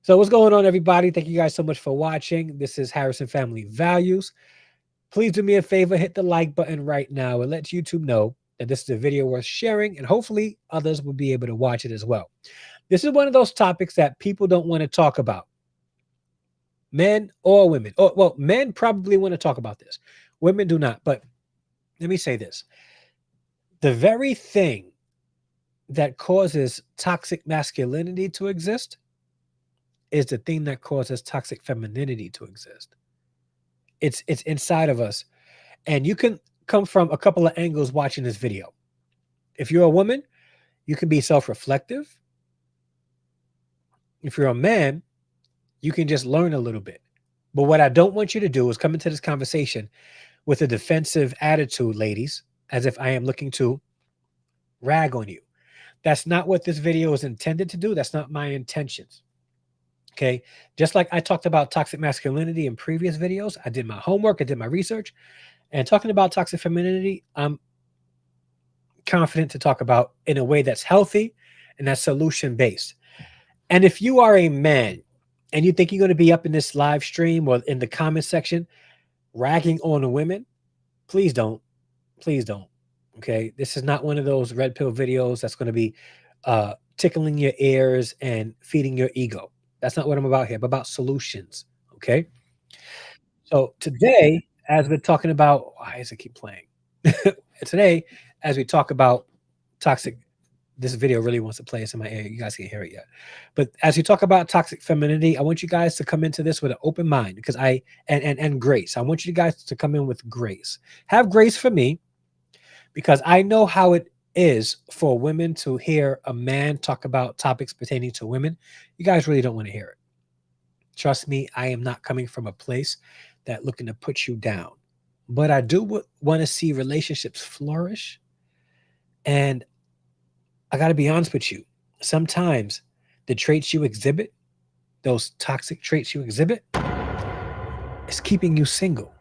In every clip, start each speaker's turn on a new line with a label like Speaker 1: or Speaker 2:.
Speaker 1: So what's going on, everybody? Thank you guys so much for watching. This is Harrison Family Values. Please do me a favor, hit the like button right now. It lets YouTube know that this is a video worth sharing, and hopefully others will be able to watch it as well. This is one of those topics that people don't want to talk about, men or women. Oh, well, men probably want to talk about this. Women do not. But let me say this. The very thing that causes toxic masculinity to exist is the thing that causes toxic femininity to exist. It's inside of us. And you can come from a couple of angles watching this video. If you're a woman, you can be self-reflective. If you're a man, you can just learn a little bit. But what I don't want you to do is come into this conversation with a defensive attitude, ladies, as if I am looking to rag on you. That's not what this video is intended to do. That's not my intentions. Okay. Just like I talked about toxic masculinity in previous videos, I did my homework, I did my research, and talking about toxic femininity, I'm confident to talk about in a way that's healthy and that's solution based. And if you are a man and you think you're going to be up in this live stream or in the comment section ragging on the women, please don't. Please don't. Okay. This is not one of those red pill videos that's going to be tickling your ears and feeding your ego. That's not what I'm about here. I'm about solutions. Okay. So today, as we're talking about, why does it keep playing? Today, as we talk about toxic, this video really wants to play. It's in my ear. You guys can't hear it yet. But as we talk about toxic femininity, I want you guys to come into this with an open mind because and grace. I want you guys to come in with grace. Have grace for me because I know how it is for women to hear a man talk about topics pertaining to women. You guys really don't want to hear it. Trust me, I am not coming from a place that looking to put you down. But I do want to see relationships flourish. And I got to be honest with you. Sometimes the traits you exhibit, those toxic traits you exhibit, is keeping you single.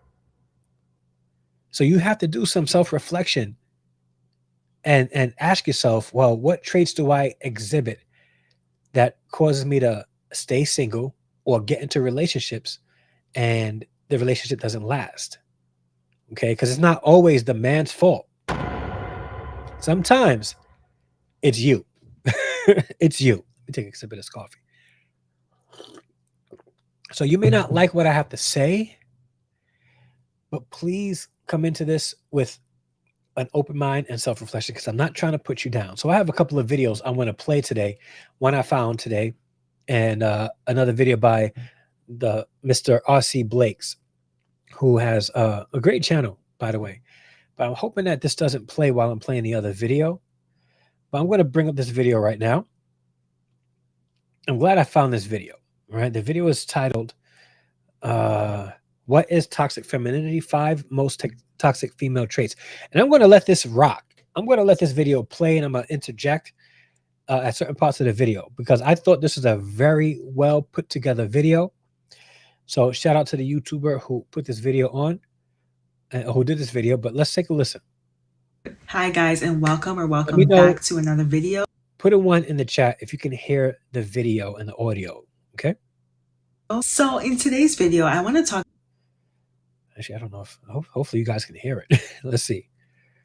Speaker 1: So you have to do some self-reflection and ask yourself, well, what traits do I exhibit that causes me to stay single or get into relationships and the relationship doesn't last? Okay, because it's not always the man's fault. Sometimes it's you. It's you. Let me take a sip of this coffee. So you may not like what I have to say, but please come into this with an open mind and self-reflection because I'm not trying to put you down. So I have a couple of videos I want to play today. One I found today and another video by the Mr. R.C. Blakes, who has a great channel, by the way. But I'm hoping that this doesn't play while I'm playing the other video. But I'm going to bring up this video right now. I'm glad I found this video, right? The video is titled, What is Toxic Femininity? 5 Most Toxic Female Traits. And I'm going to let this rock. I'm going to let this video play and I'm going to interject at certain parts of the video because I thought this was a very well put together video. So shout out to the YouTuber who put this video on, who did this video, but let's take a listen.
Speaker 2: Hi guys, and welcome back to another video.
Speaker 1: Put a 1 in the chat if you can hear the video and the audio, okay?
Speaker 2: So in today's video, I want to talk
Speaker 1: Actually, I don't know if, hopefully you guys can hear it. Let's see.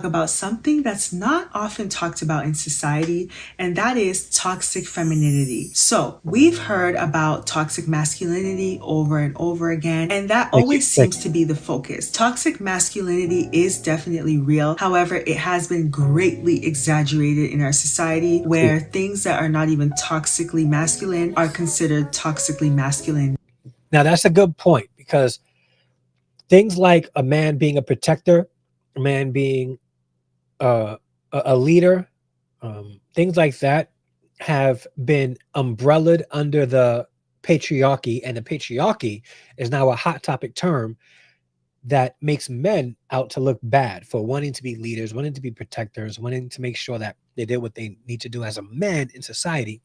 Speaker 2: About something that's not often talked about in society, and that is toxic femininity. So we've heard about toxic masculinity over and over again, and that always seems to be the focus. Toxic masculinity is definitely real. However, it has been greatly exaggerated in our society where things that are not even toxically masculine are considered toxically masculine.
Speaker 1: Now that's a good point because things like a man being a protector, a man being a leader, things like that have been umbrellaed under the patriarchy, and the patriarchy is now a hot topic term that makes men out to look bad for wanting to be leaders, wanting to be protectors, wanting to make sure that they did what they need to do as a man in society.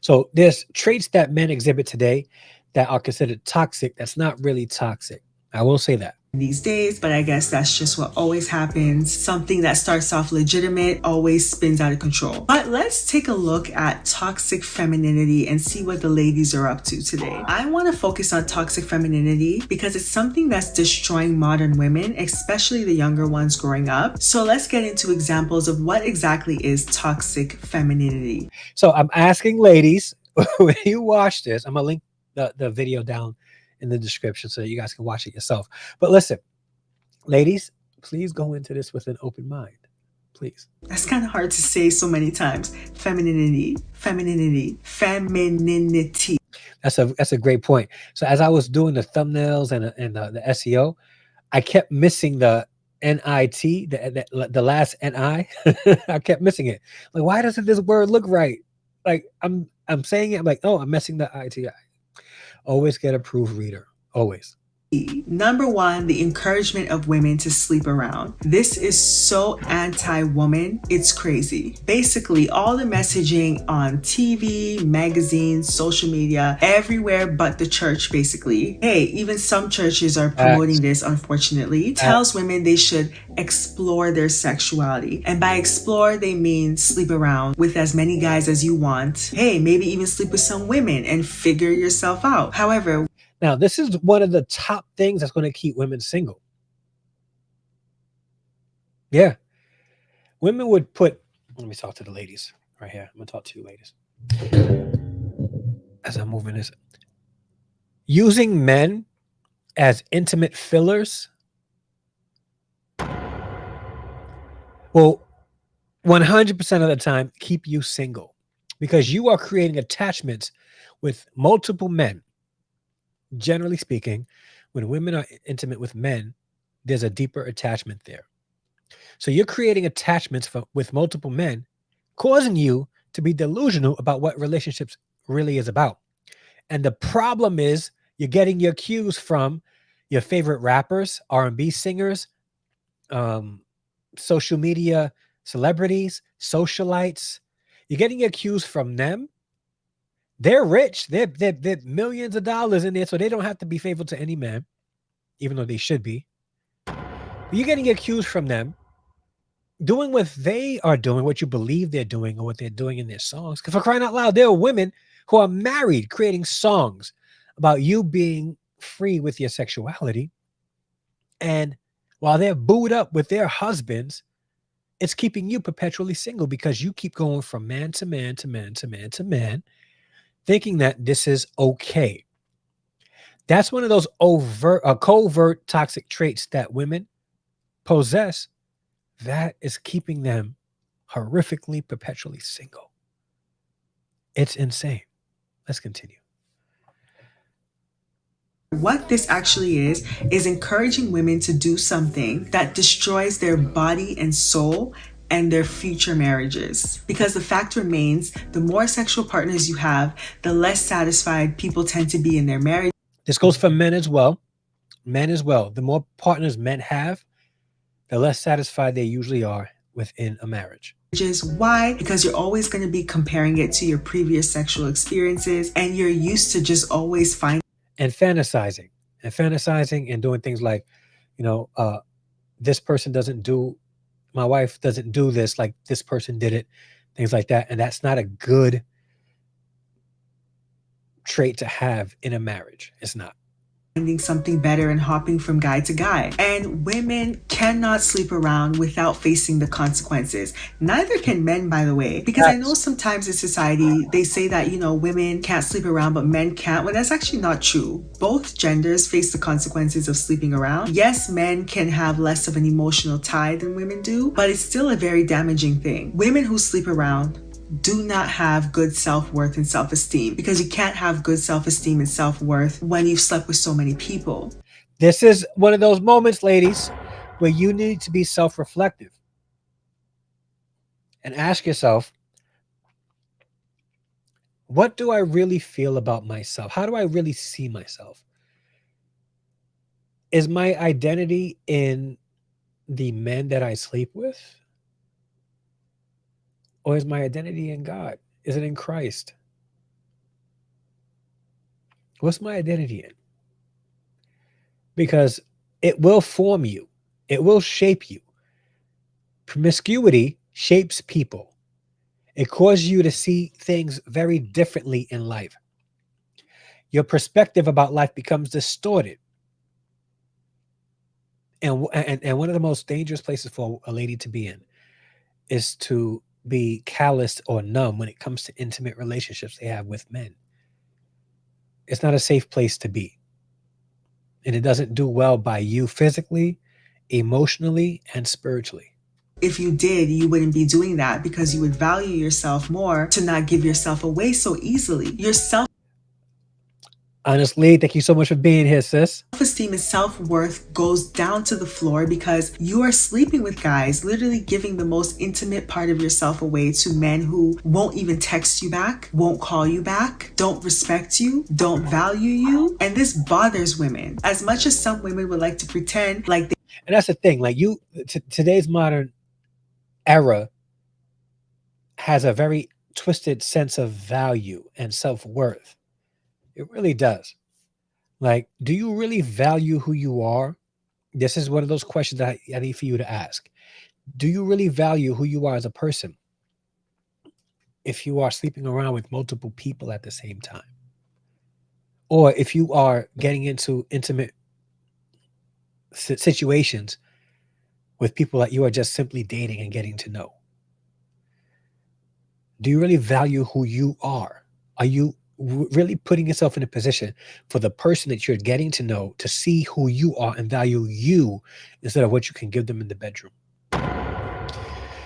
Speaker 1: So there's traits that men exhibit today that are considered toxic that's not really toxic. I will say that.
Speaker 2: these days, but I guess that's just what always happens. Something that starts off legitimate always spins out of control. But let's take a look at toxic femininity and see what the ladies are up to today. I want to focus on toxic femininity because it's something that's destroying modern women, especially the younger ones growing up. So let's get into examples of what exactly is toxic femininity.
Speaker 1: So I'm asking ladies, when you watch this, I'm gonna link the video down in the description so that you guys can watch it yourself. But listen, ladies, please go into this with an open mind. Please.
Speaker 2: That's kind of hard to say so many times. Femininity, femininity, femininity.
Speaker 1: That's a great point. So as I was doing the thumbnails and the SEO, I kept missing the NIT, the last NI. I kept missing it. Like, why doesn't this word look right? Like I'm saying it. I'm like, oh, I'm messing the ITI. Always get a proofreader. Always.
Speaker 2: Number one, the encouragement of women to sleep around. This is so anti-woman, it's crazy. Basically, all the messaging on TV, magazines, social media, everywhere but the church, basically. Hey, even some churches are promoting this, unfortunately. Tells women they should explore their sexuality. And by explore, they mean sleep around with as many guys as you want. Hey, maybe even sleep with some women and figure yourself out. However,
Speaker 1: now, this is one of the top things that's going to keep women single. Yeah. Women would put, let me talk to the ladies right here. I'm going to talk to you ladies. As I'm moving this, using men as intimate fillers will 100% of the time keep you single because you are creating attachments with multiple men. Generally speaking, when women are intimate with men, there's a deeper attachment there. So you're creating attachments with multiple men, causing you to be delusional about what relationships really is about. And the problem is you're getting your cues from your favorite rappers, R&B singers, social media celebrities, socialites. You're getting your cues from them. They're rich. They're millions of dollars in there, so they don't have to be faithful to any man, even though they should be. You're getting your cues from them, doing what they are doing, what you believe they're doing, or what they're doing in their songs. Because for crying out loud, there are women who are married creating songs about you being free with your sexuality. And while they're booed up with their husbands, it's keeping you perpetually single because you keep going from man to man to man to man to man, thinking that this is okay. That's one of those covert toxic traits that women possess that is keeping them horrifically perpetually single. It's insane. Let's continue.
Speaker 2: What this actually is encouraging women to do something that destroys their body and soul and their future marriages. Because the fact remains, the more sexual partners you have, the less satisfied people tend to be in their marriage.
Speaker 1: This goes for men as well. Men as well. The more partners men have, the less satisfied they usually are within a marriage.
Speaker 2: Why? Because you're always going to be comparing it to your previous sexual experiences and you're used to just always finding
Speaker 1: and fantasizing and doing things like, this person doesn't do, my wife doesn't do this like this person did it, things like that. And that's not a good trait to have in a marriage. It's not.
Speaker 2: Something better and hopping from guy to guy. And women cannot sleep around without facing the consequences. Neither can men, by the way. Because I know sometimes in society, they say that, women can't sleep around, but men can't. Well, that's actually not true. Both genders face the consequences of sleeping around. Yes, men can have less of an emotional tie than women do, but it's still a very damaging thing. Women who sleep around do not have good self-worth and self-esteem because you can't have good self-esteem and self-worth when you've slept with so many people.
Speaker 1: This is one of those moments, ladies, where you need to be self-reflective and ask yourself, what do I really feel about myself? How do I really see myself? Is my identity in the men that I sleep with? Or is my identity in God? Is it in Christ? What's my identity in? Because It will form you, it will shape you. Promiscuity shapes people. It causes you to see things very differently in life. Your perspective about life becomes distorted. And one of the most dangerous places for a lady to be in is to be callous or numb when it comes to intimate relationships they have with men. It's not a safe place to be. And it doesn't do well by you physically, emotionally, and spiritually.
Speaker 2: If you did, you wouldn't be doing that because you would value yourself more to not give yourself away so easily. Your
Speaker 1: Honestly, thank you so much for being here, sis.
Speaker 2: self-esteem and self-worth goes down to the floor because you are sleeping with guys, literally giving the most intimate part of yourself away to men who won't even text you back, won't call you back, don't respect you, don't value you. And this bothers women. As much as some women would like to pretend like
Speaker 1: And that's the thing. Like today's modern era has a very twisted sense of value and self worth. It really does. Like, do you really value who you are? This is one of those questions that I need for you to ask. Do you really value who you are as a person if you are sleeping around with multiple people at the same time? Or if you are getting into intimate situations with people that you are just simply dating and getting to know? Do you really value who you are? Are you really putting yourself in a position for the person that you're getting to know to see who you are and value you instead of what you can give them in the bedroom?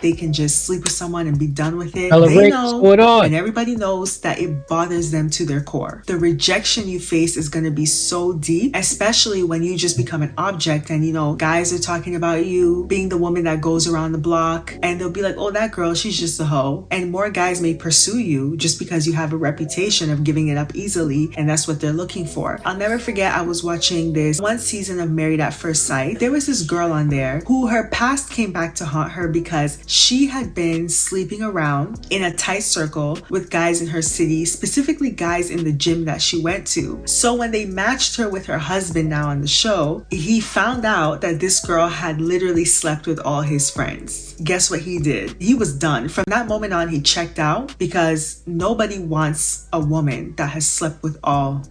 Speaker 2: they can just sleep with someone and be done with it.
Speaker 1: Ella
Speaker 2: They
Speaker 1: Rick, what's
Speaker 2: know,
Speaker 1: going on?
Speaker 2: and everybody knows that it bothers them to their core. The rejection you face is going to be so deep, especially when you just become an object and guys are talking about you being the woman that goes around the block and they'll be like, oh, that girl, she's just a hoe. And more guys may pursue you just because you have a reputation of giving it up easily, and that's what they're looking for. I'll never forget, I was watching this one season of Married at First Sight. There was this girl on there who her past came back to haunt her because she had been sleeping around in a tight circle with guys in her city, specifically guys in the gym that she went to. So when they matched her with her husband now on the show, he found out that this girl had literally slept with all his friends. Guess what he did? He was done. From that moment on, he checked out because nobody wants a woman that has slept with all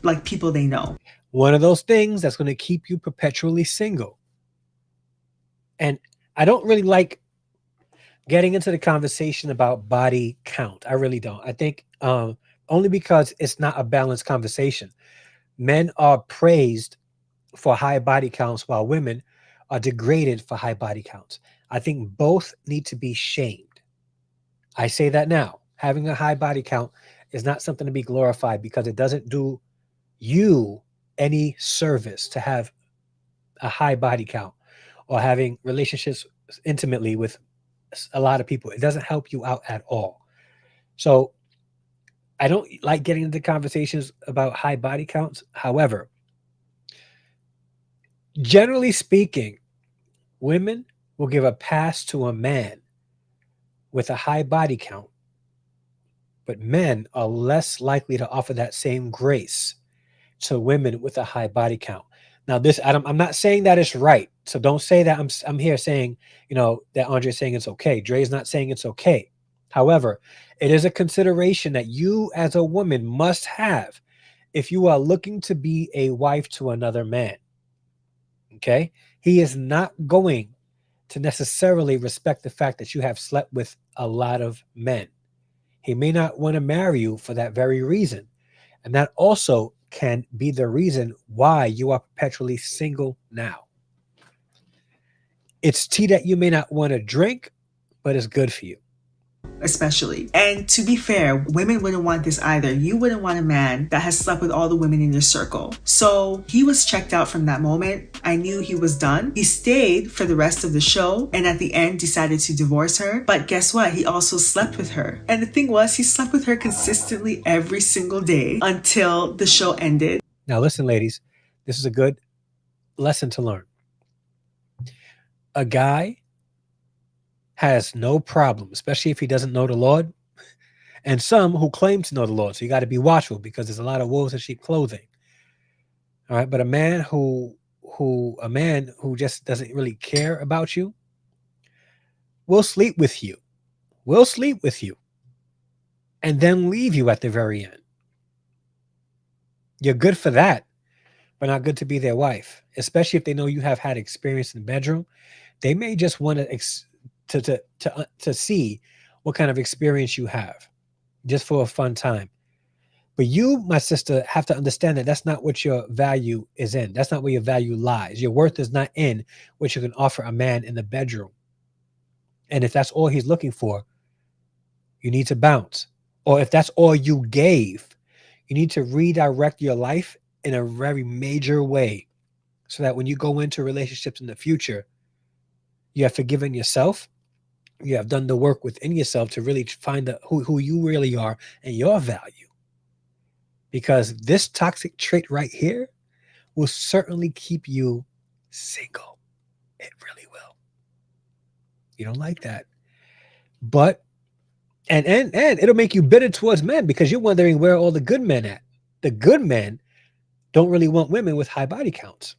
Speaker 2: like people they know.
Speaker 1: One of those things that's going to keep you perpetually single. And I don't really like getting into the conversation about body count. I really don't. I think only because it's not a balanced conversation. Men are praised for high body counts while women are degraded for high body counts. I think both need to be shamed. I say that now. Having a high body count is not something to be glorified because it doesn't do you any service to have a high body count or having relationships intimately with a lot of people. It doesn't help you out at all. So I don't like getting into conversations about high body counts. However, generally speaking, women will give a pass to a man with a high body count, but men are less likely to offer that same grace to women with a high body count. Now, this I'm not saying that it's right, so don't say that. I'm here saying that Andre's saying it's okay. Dre's not saying it's okay. However, it is a consideration that you as a woman must have if you are looking to be a wife to another man. Okay, he is not going to necessarily respect the fact that you have slept with a lot of men. He may not want to marry you for that very reason. And that also can be the reason why you are perpetually single now. It's tea that you may not want to drink, but it's good for you.
Speaker 2: Especially. And to be fair, women wouldn't want this either. You wouldn't want a man that has slept with all the women in your circle. So he was checked out from that moment. I knew he was done. He stayed for the rest of the show and at the end decided to divorce her. But guess what? He also slept with her. And the thing was, he slept with her consistently every single day until the show ended.
Speaker 1: Now, listen, ladies, this is a good lesson to learn. A guy has no problem, especially if he doesn't know the Lord, and some who claim to know the Lord. So you got to be watchful because there's a lot of wolves in sheep clothing. All right, but a man who a man who just doesn't really care about you will sleep with you, will sleep with you, and then leave you at the very end. You're good for that, but not good to be their wife, especially if they know you have had experience in the bedroom. They may just want to see what kind of experience you have, just for a fun time. But you, my sister, have to understand that that's not what your value is in. That's not where your value lies. Your worth is not in what you can offer a man in the bedroom. And if that's all he's looking for, you need to bounce. Or if that's all you gave, you need to redirect your life in a very major way so that when you go into relationships in the future, you have forgiven yourself. You have done the work within yourself to really find who you really are and your value. Because this toxic trait right here will certainly keep you single. It really will. You don't like that. But and it'll make you bitter towards men because you're wondering where are all the good men at. The good men don't really want women with high body counts.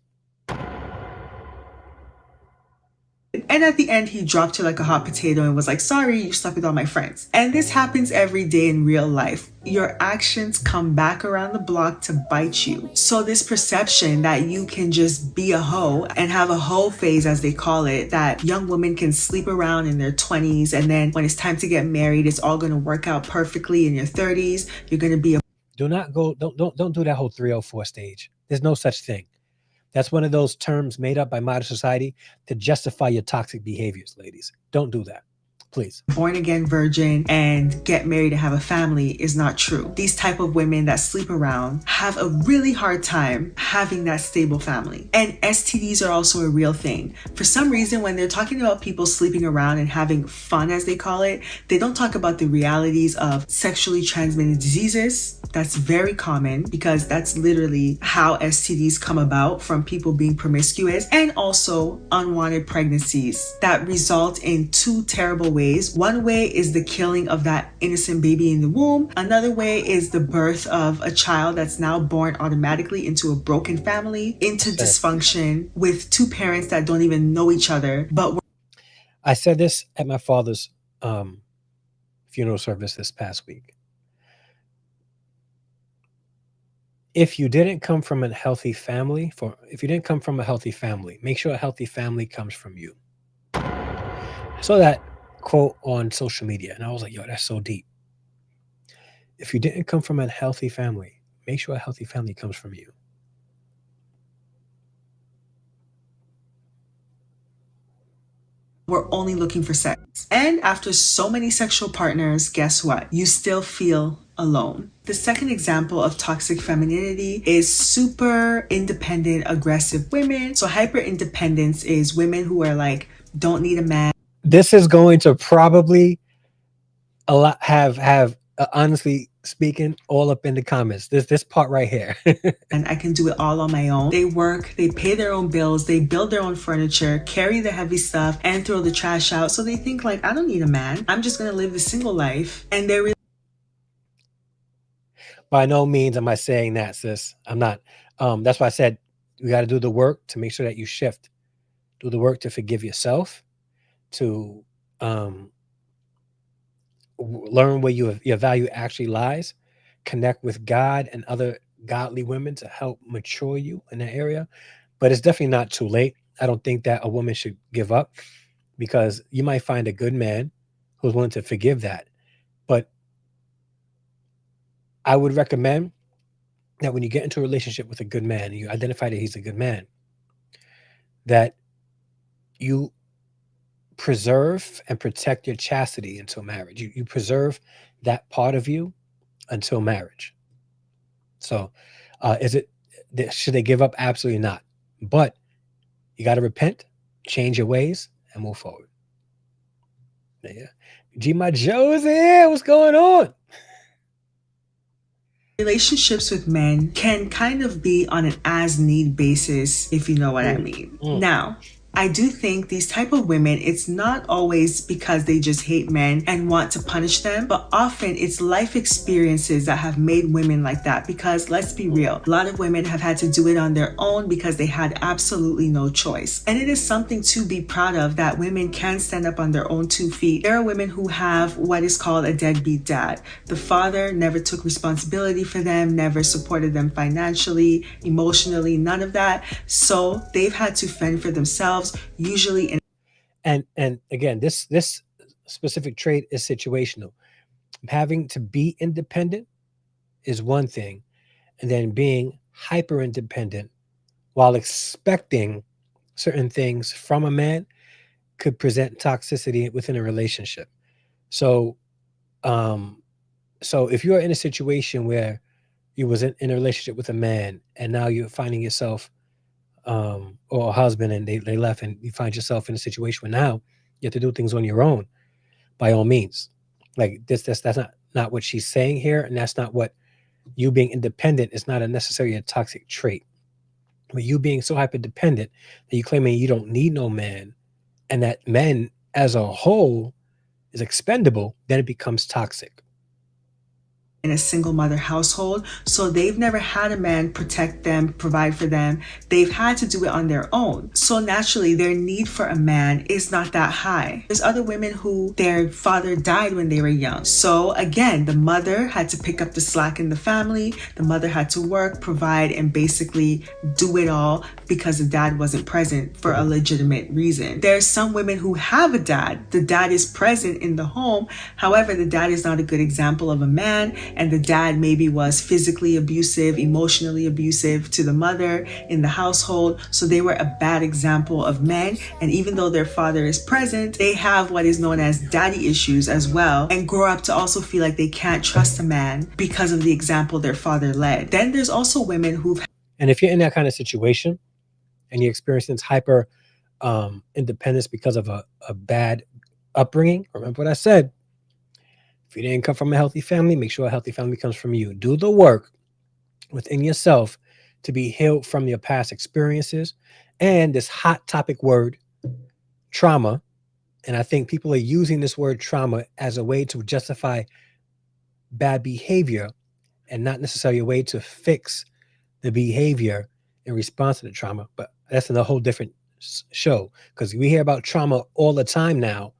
Speaker 2: And at the end, he dropped her like a hot potato and was like, sorry, you slept with all my friends. And this happens every day in real life. Your actions come back around the block to bite you. So this perception that you can just be a hoe and have a hoe phase, as they call it, that young women can sleep around in their 20s, and then when it's time to get married, it's all going to work out perfectly in your 30s. You're going to be a
Speaker 1: Do not go, don't do that whole 304 stage. There's no such thing. That's one of those terms made up by modern society to justify your toxic behaviors, ladies. Don't do that. Please.
Speaker 2: born again virgin and get married and have a family is not true. These type of women that sleep around have a really hard time having that stable family. And STDs are also a real thing. For some reason, when they're talking about people sleeping around and having fun, as they call it, they don't talk about the realities of sexually transmitted diseases. That's very common because that's literally how STDs come about, from people being promiscuous, and also unwanted pregnancies that result in two terrible ways. One way is the killing of that innocent baby in the womb. Another way is the birth of a child that's now born automatically into a broken family, into dysfunction with two parents that don't even know each other. But
Speaker 1: I said this at my father's funeral service this past week. If you didn't come from a healthy family, if you didn't come from a healthy family, make sure a healthy family comes from you. I saw that quote on social media and I was like, yo, that's so deep. If you didn't come from a healthy family, make sure a healthy family comes from you.
Speaker 2: we're only looking for sex. And after so many sexual partners, guess what? You still feel alone. The second example of toxic femininity is super independent, aggressive women. So hyper independence is women who are like, don't need a man.
Speaker 1: This is going to probably a lot have honestly speaking all up in the comments. This part right here.
Speaker 2: And I can do it all on my own. They work, they pay their own bills, they build their own furniture, carry the heavy stuff, and throw the trash out. So they think like, I don't need a man. I'm just gonna live the single life. And they're really
Speaker 1: By no means am I saying that, sis. I'm not. That's why I said you got to do the work to make sure that you shift. Do the work to forgive yourself, to learn where your value actually lies, connect with God and other godly women to help mature you in that area. But it's definitely not too late. I don't think that a woman should give up because you might find a good man who's willing to forgive that. But I would recommend that when you get into a relationship with a good man and you identify that he's a good man, that you preserve and protect your chastity until marriage. You preserve that part of you until marriage. So, is it should they give up? Absolutely not. But you got to repent, change your ways, and move forward. Yeah. G my Josie, what's going on?
Speaker 2: relationships with men can kind of be on an as need basis, if you know what I mean.
Speaker 1: Mm.
Speaker 2: Now, I do think these type of women, it's not always because they just hate men and want to punish them, but often it's life experiences that have made women like that. Because let's be real, a lot of women have had to do it on their own because they had absolutely no choice. And it is something to be proud of that women can stand up on their own 2 feet. There are women who have what is called a deadbeat dad. The father never took responsibility for them, never supported them financially, emotionally, none of that. So they've had to fend for themselves, usually in
Speaker 1: And again, this specific trait is situational. Having to be independent is one thing, and then being hyper independent while expecting certain things from a man could present toxicity within a relationship. So, um, so if you're in a situation where you was in a relationship with a man and now you're finding yourself or a husband and they left and you find yourself in a situation where now you have to do things on your own, by all means. Like that's not what she's saying here, and that's not what you being independent is not a necessarily a toxic trait. But you being so hyper dependent that you claiming you don't need no man and that men as a whole is expendable, then it becomes toxic.
Speaker 2: a single mother household. So they've never had a man protect them, provide for them. They've had to do it on their own. So naturally, their need for a man is not that high. There's other women who their father died when they were young. So again, the mother had to pick up the slack in the family. The mother had to work, provide, and basically do it all because the dad wasn't present for a legitimate reason. There's some women who have a dad. The dad is present in the home. However, the dad is not a good example of a man, and the dad maybe was physically abusive, emotionally abusive to the mother in the household. So they were a bad example of men. And even though their father is present, they have what is known as daddy issues as well, and grow up to also feel like they can't trust a man because of the example their father led. Then there's also women who've
Speaker 1: And if you're in that kind of situation and you're experiencing hyper independence because of a bad upbringing, remember what I said. If you didn't come from a healthy family, make sure a healthy family comes from you. Do the work within yourself to be healed from your past experiences and this hot topic word, trauma. And I think people are using this word trauma as a way to justify bad behavior and not necessarily a way to fix the behavior in response to the trauma. But that's in a whole different show because we hear about trauma all the time now.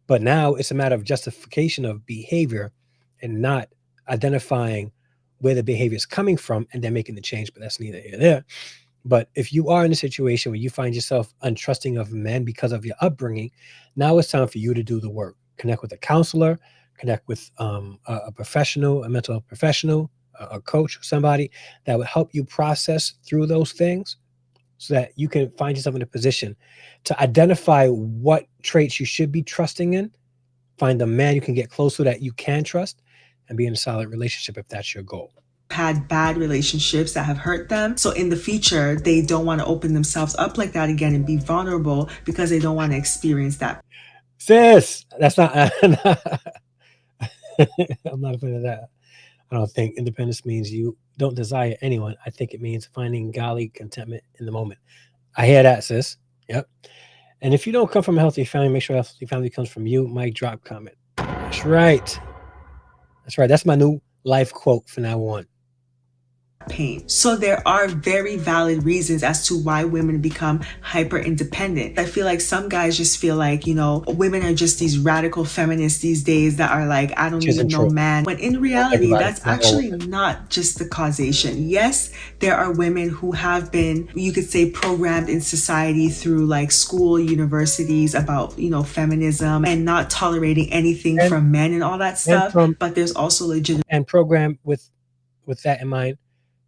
Speaker 1: But now it's a matter of justification of behavior and not identifying where the behavior is coming from and then making the change. But that's neither here nor there. But if you are in a situation where you find yourself untrusting of men because of your upbringing, now it's time for you to do the work. Connect with a counselor, connect with a professional, a mental health professional, a coach, somebody that would help you process through those things so that you can find yourself in a position to identify what traits you should be trusting in, find a man you can get close to that you can trust, and be in a solid relationship if that's your goal.
Speaker 2: had bad relationships that have hurt them. So in the future, they don't want to open themselves up like that again and be vulnerable because they don't want to experience that
Speaker 1: Sis, that's not. I'm not a fan of that. I don't think independence means you don't desire anyone. I think it means finding godly contentment in the moment. I hear that, sis. Yep. And if you don't come from a healthy family, make sure a healthy family comes from you. Mic drop comment. That's right. That's right. That's my new life quote from now on.
Speaker 2: pain. So there are very valid reasons as to why women become hyper independent. I feel like some guys just feel like, women are just these radical feminists these days that are like, I don't
Speaker 1: Which
Speaker 2: need
Speaker 1: isn't
Speaker 2: no
Speaker 1: true.
Speaker 2: man. When in
Speaker 1: Not
Speaker 2: reality,
Speaker 1: everybody.
Speaker 2: that's
Speaker 1: Not all
Speaker 2: actually
Speaker 1: women.
Speaker 2: not just the causation. Yes, there are women who have been, you could say, programmed in society through like school, universities about, feminism and not tolerating anything
Speaker 1: And
Speaker 2: from men and all that
Speaker 1: and
Speaker 2: stuff.
Speaker 1: from
Speaker 2: But there's also legitimate
Speaker 1: and program with that in mind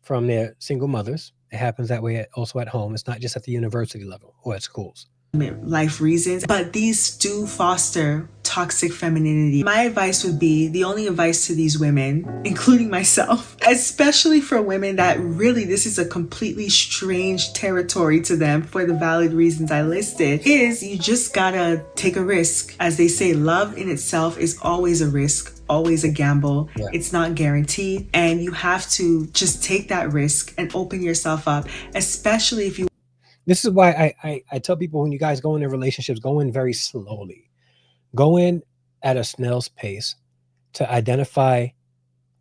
Speaker 1: from their single mothers. It happens that way also at home. It's not just at the university level or at schools.
Speaker 2: life reasons, but these do foster toxic femininity. My advice would be the only advice to these women, including myself, especially for women that really this is a completely strange territory to them for the valid reasons I listed, is you just gotta take a risk. As they say, love in itself is always a risk, always a gamble.
Speaker 1: Yeah.
Speaker 2: It's not guaranteed, and you have to just take that risk and open yourself up, especially if you
Speaker 1: This is why I tell people when you guys go into relationships, go in very slowly. Go in at a snail's pace to identify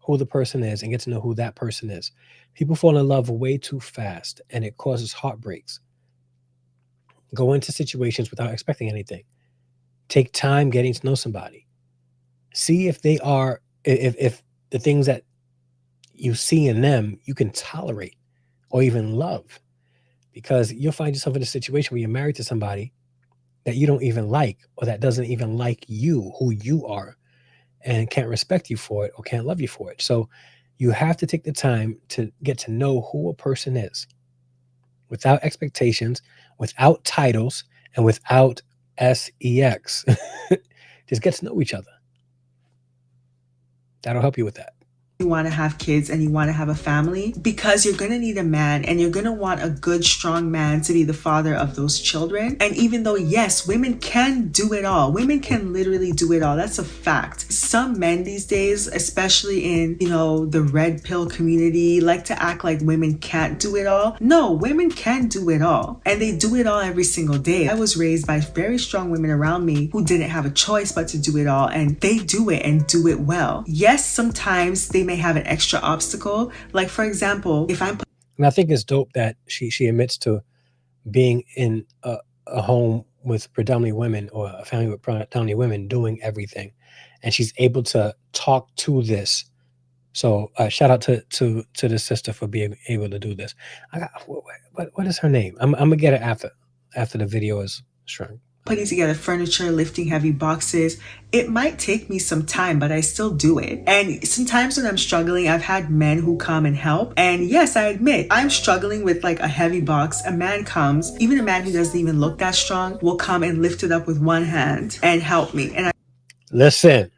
Speaker 1: who the person is and get to know who that person is. People fall in love way too fast and it causes heartbreaks. Go into situations without expecting anything. Take time getting to know somebody. See if they are if the things that you see in them you can tolerate or even love. Because you'll find yourself in a situation where you're married to somebody that you don't even like or that doesn't even like you, who you are, and can't respect you for it or can't love you for it. So you have to take the time to get to know who a person is without expectations, without titles, and without sex. Just get to know each other. That'll help you with that.
Speaker 2: you want to have kids and you want to have a family, because you're going to need a man and you're going to want a good, strong man to be the father of those children. And even though, yes, women can do it all, women can literally do it all. That's a fact. Some men these days, especially in, the red pill community, like to act like women can't do it all. No, women can do it all. And they do it all every single day. I was raised by very strong women around me who didn't have a choice but to do it all. And they do it and do it well. Yes, sometimes they may have an extra obstacle. Like, for example, if I'm
Speaker 1: And I think it's dope that she admits to being in a home with predominantly women or a family with predominantly women doing everything, and she's able to talk to this. So shout out to the sister for being able to do this. I got what is her name? I'm gonna get it after the video is shrunk.
Speaker 2: putting together furniture, lifting heavy boxes, it might take me some time, but I still do it. And sometimes when I'm struggling, I've had men who come and help. And yes, I admit, I'm struggling with like a heavy box. A man comes, even a man who doesn't even look that strong, will come and lift it up with one hand and help me. And
Speaker 1: Listen,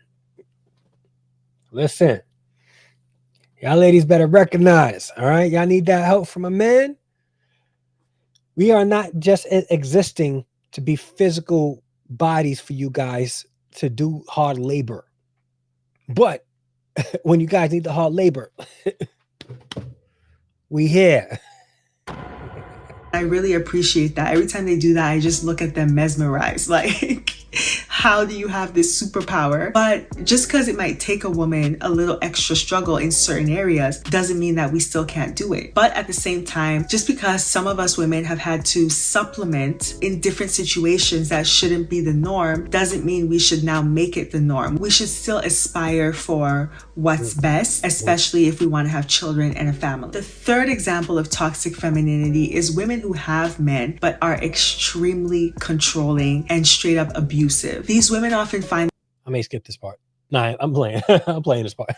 Speaker 1: listen, y'all ladies better recognize. All right, y'all need that help from a man. We are not just existing to be physical bodies for you guys to do hard labor. But when you guys need the hard labor, we here.
Speaker 2: I really appreciate that. Every time they do that, I just look at them mesmerized. Like, how do you have this superpower? But just because it might take a woman a little extra struggle in certain areas doesn't mean that we still can't do it. But at the same time, just because some of us women have had to supplement in different situations that shouldn't be the norm doesn't mean we should now make it the norm. We should still aspire for what's best, especially if we want to have children and a family. The third example of toxic femininity is women who have men but are extremely controlling and straight up abusive. These women often find
Speaker 1: I may skip this part. Nah, I'm playing. I'm playing this part.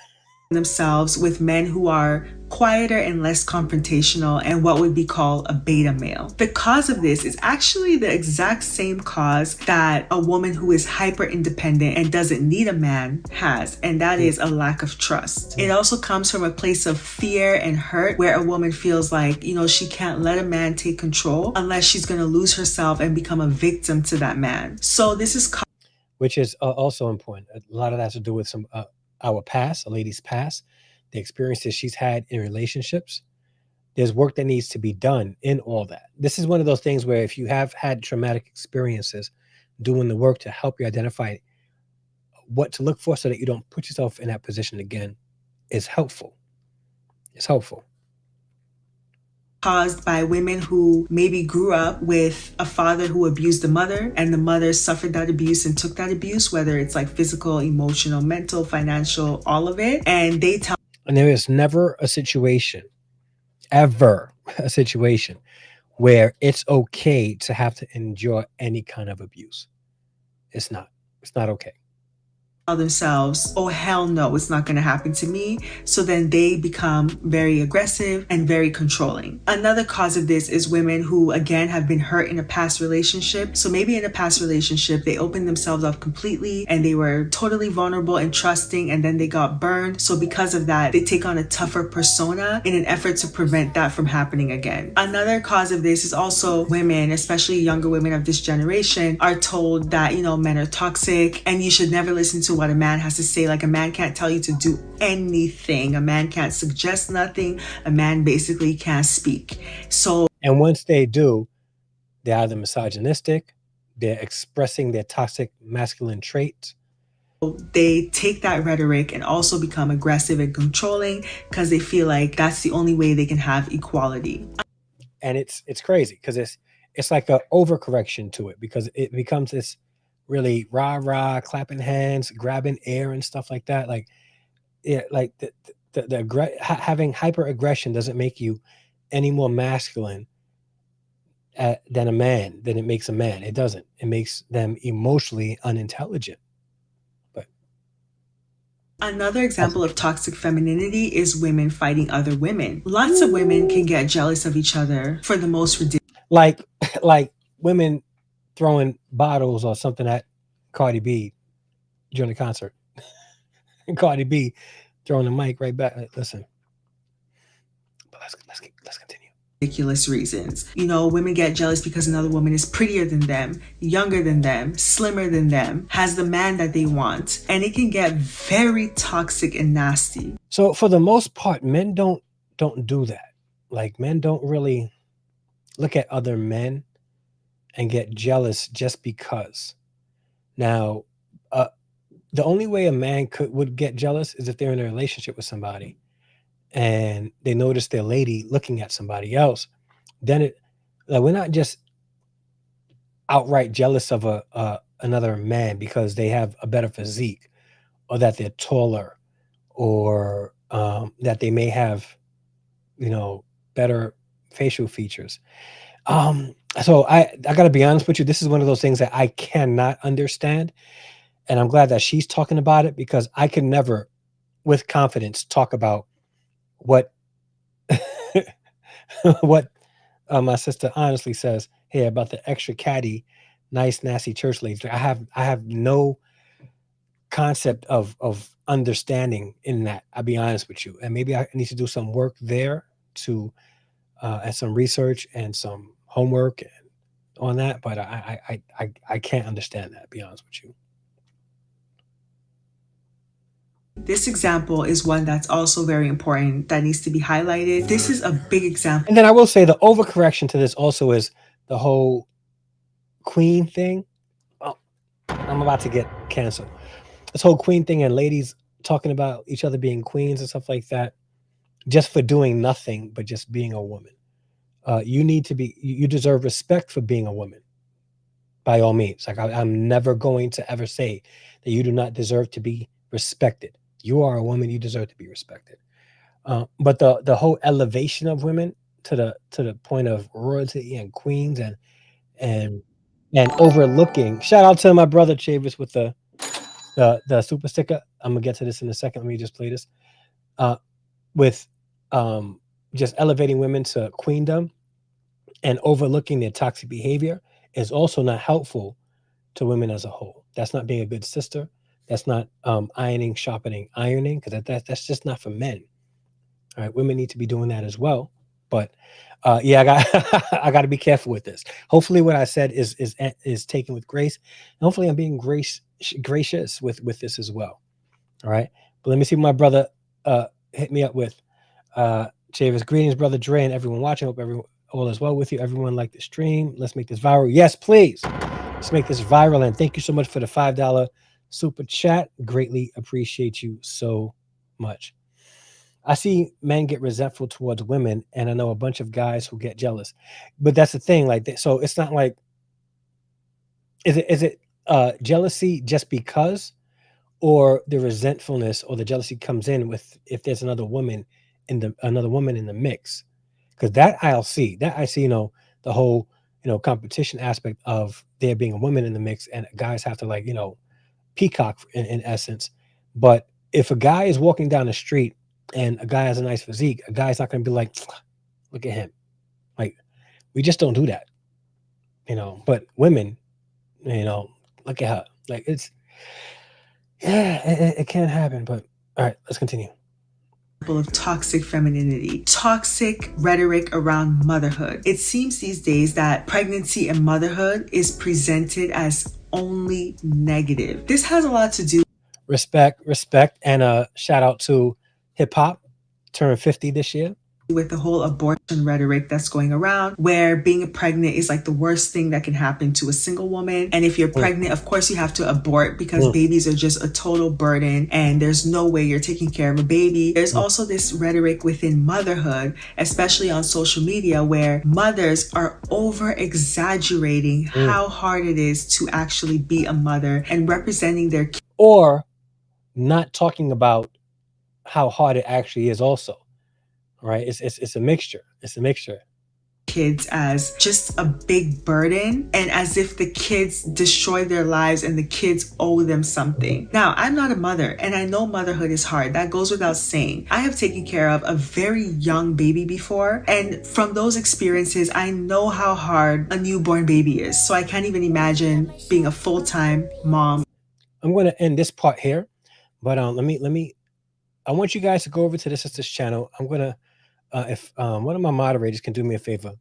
Speaker 2: themselves with men who are quieter and less confrontational and what would be called a beta male. The cause of this is actually the exact same cause that a woman who is hyper independent and doesn't need a man has, and that is a lack of trust. It also comes from a place of fear and hurt where a woman feels like, she can't let a man take control unless she's going to lose herself and become a victim to that man. So this is
Speaker 1: Which is also important. A lot of that has to do with some our past, a lady's past, the experiences she's had in relationships. There's work that needs to be done in all that. This is one of those things where if you have had traumatic experiences, doing the work to help you identify what to look for so that you don't put yourself in that position again is helpful. It's helpful.
Speaker 2: caused by women who maybe grew up with a father who abused the mother, and the mother suffered that abuse and took that abuse, whether it's like physical, emotional, mental, financial, all of it. And they tell
Speaker 1: And there is never a situation, ever a situation where it's okay to have to endure any kind of abuse. It's not. It's not okay.
Speaker 2: themselves, oh hell no, it's not going to happen to me. So then they become very aggressive and very controlling. Another cause of this is women who again have been hurt in a past relationship. So maybe in a past relationship they opened themselves up completely and they were totally vulnerable and trusting, and then they got burned. So because of that, they take on a tougher persona in an effort to prevent that from happening again. Another cause of this is also women, especially younger women of this generation, are told that men are toxic and you should never listen to what a man has to say. Like, a man can't tell you to do anything. A man can't suggest nothing. A man basically can't speak. So
Speaker 1: And once they do, They're either misogynistic, they're expressing their toxic masculine traits.
Speaker 2: They take that rhetoric and also become aggressive and controlling because they feel like that's the only way they can have equality.
Speaker 1: And it's crazy because it's like a overcorrection to it, because it becomes this really rah rah, clapping hands, grabbing air and stuff like that. Like, yeah, like having hyper aggression doesn't make you any more masculine than a man, than it makes a man. It doesn't. It makes them emotionally unintelligent. But
Speaker 2: Another
Speaker 1: that's,
Speaker 2: example of toxic femininity is women fighting other women. Lots of women can
Speaker 1: ooh,
Speaker 2: get jealous of each other for the most ridiculous
Speaker 1: like like women throwing bottles or something at Cardi B during the concert. And Cardi B throwing the mic right back. Listen, but let's continue.
Speaker 2: reasons. You know, women get jealous because another woman is prettier than them, younger than them, slimmer than them, has the man that they want, and it can get very toxic and nasty.
Speaker 1: So for the most part, men don't do that. Like, men don't really look at other men and get jealous just because. Now, uh, the only way a man would get jealous is if they're in a relationship with somebody and they notice their lady looking at somebody else. Then it, like, we're not just outright jealous of a another man because they have a better physique, or that they're taller, or that they may have, you know, better facial features. So I got to be honest with you. This is one of those things that I cannot understand, and I'm glad that she's talking about it, because I can never, with confidence, talk about what what my sister honestly says here about the extra catty, nice nasty church ladies. I have no concept of understanding in that. I'll be honest with you, and maybe I need to do some work there to and some research and some homework on that. But I can't understand that. Be honest with you.
Speaker 2: This example is one that's also very important that needs to be highlighted. This is a big example
Speaker 1: And then I will say the overcorrection to this also is the whole queen thing. Oh, I'm about to get canceled. This whole queen thing and ladies talking about each other being queens and stuff like that, just for doing nothing but just being a woman. You need to be. You deserve respect for being a woman, by all means. Like, I'm never going to ever say that you do not deserve to be respected. You are a woman. You deserve to be respected. But the whole elevation of women to the point of royalty and queens and and overlooking. Shout out to my brother Chavis with the super sticker. I'm gonna get to this in a second. Let me just play this. Uh, with just elevating women to queendom and overlooking their toxic behavior is also not helpful to women as a whole. That's not being a good sister. That's not ironing, sharpening, ironing, because that's just not for men. All right, women need to be doing that as well. But yeah, I got I got to be careful with this. Hopefully, what I said is taken with grace, and hopefully, I'm being gracious with this as well. All right, but let me see what my brother hit me up with. Chavis, greetings, brother Dre, and everyone watching. Hope everyone all is well with you. Everyone like the stream. Let's make this viral. Yes, please. Let's make this viral. And thank you so much for the $5 super chat. Greatly appreciate you so much. I see men get resentful towards women, and I know a bunch of guys who get jealous. But that's the thing, like, so it's not like, is it jealousy just because, or the resentfulness or the jealousy comes in with if there's another woman in the mix? Because that I see, the whole, competition aspect of there being a woman in the mix, and guys have to, like, peacock in essence. But if a guy is walking down the street and a guy has a nice physique, a guy's not going to be like, look at him. Like, we just don't do that, But women, you know, look at her. Like, yeah, it can happen. But all right, let's continue.
Speaker 2: of toxic femininity, toxic rhetoric around motherhood. It seems these days that pregnancy and motherhood is presented as only negative. This has a lot to do
Speaker 1: Respect, and shout out to hip hop, turned 50 this year.
Speaker 2: with the whole abortion rhetoric that's going around, where being pregnant is like the worst thing that can happen to a single woman. And if you're
Speaker 1: mm,
Speaker 2: pregnant, of course you have to abort because
Speaker 1: mm,
Speaker 2: babies are just a total burden and there's no way you're taking care of a baby. There's
Speaker 1: mm,
Speaker 2: also this rhetoric within motherhood, especially on social media, where mothers are over exaggerating
Speaker 1: mm.
Speaker 2: how hard it is to actually be a mother and representing their
Speaker 1: Or not talking about how hard it actually is also, right? It's a mixture. It's a mixture.
Speaker 2: kids as just a big burden and as if the kids destroy their lives and the kids owe them something. Now, I'm not a mother and I know motherhood is hard. That goes without saying. I have taken care of a very young baby before, and from those experiences, I know how hard a newborn baby is. So I can't even imagine being a full-time mom.
Speaker 1: I'm going to end this part here, but let me. I want you guys to go over to the sister's channel. I'm gonna if one of my moderators can do me a favor,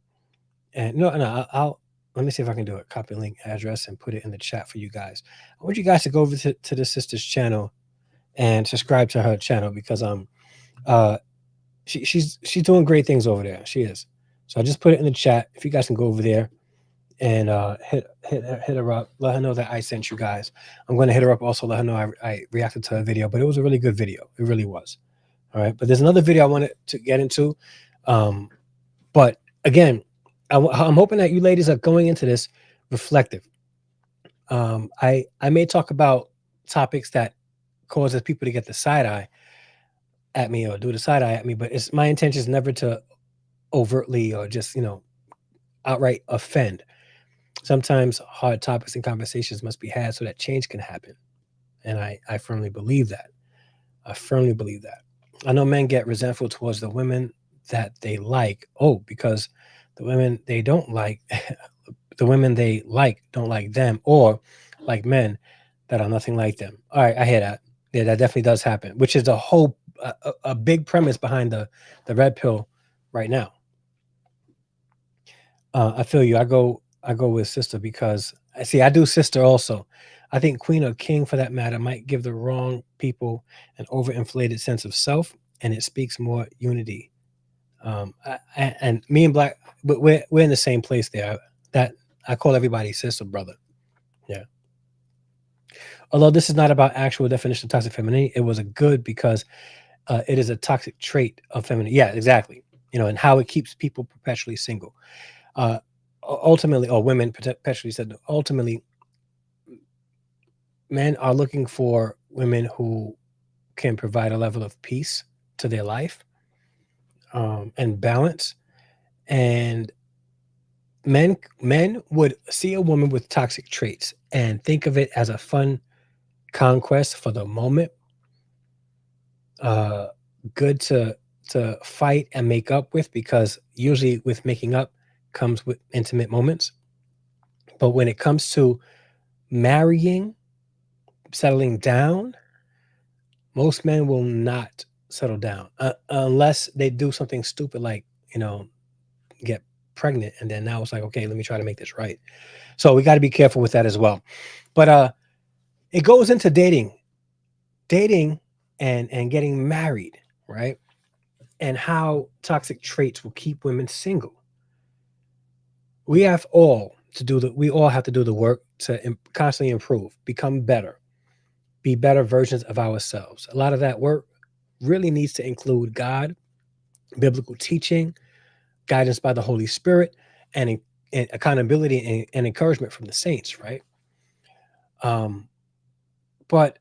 Speaker 1: and no, I'll let me see if I can do it. Copy link address and put it in the chat for you guys. I want you guys to go over to the sister's channel and subscribe to her channel because uh she's doing great things over there. She is. So I just put it in the chat. If you guys can go over there and hit her up, let her know that I sent you guys. I'm going to hit her up also, let her know I reacted to her video, but it was a really good video. It really was. All right, but there's another video I wanted to get into, um, but again, I'm hoping that you ladies are going into this reflective. I may talk about topics that causes people to get the side eye at me or do the side eye at me, but it's my intention is never to overtly or just outright offend. Sometimes hard topics and conversations must be had so that change can happen, and I firmly believe that. I firmly believe that. I know men get resentful towards the women that they like. Oh, because the women they don't like, the women they like don't like them, or like men that are nothing like them. All right, I hear that. Yeah, that definitely does happen, which is the whole a big premise behind the red pill right now. I feel you. I go with sister because I see I do sister also. I think queen or king for that matter might give the wrong people an overinflated sense of self, and it speaks more unity. And me and black, but we're in the same place there. That I call everybody sister brother. Yeah. Although this is not about actual definition of toxic femininity, it was a good because it is a toxic trait of femininity. Yeah, exactly. And how it keeps people perpetually single. Uh, Ultimately, or women perpetually said, ultimately, men are looking for women who can provide a level of peace to their life, and balance. And men would see a woman with toxic traits and think of it as a fun conquest for the moment, uh, good to fight and make up with, because usually with making up comes with intimate moments. But when it comes to marrying, settling down, most men will not settle down unless they do something stupid like get pregnant, and then now it's like, okay, let me try to make this right. So we got to be careful with that as well. But it goes into dating and getting married, right? And how toxic traits will keep women single. We all have to do the work to constantly improve, become better, be better versions of ourselves. A lot of that work really needs to include God, biblical teaching, guidance by the Holy Spirit, and accountability and encouragement from the saints, right? Um, but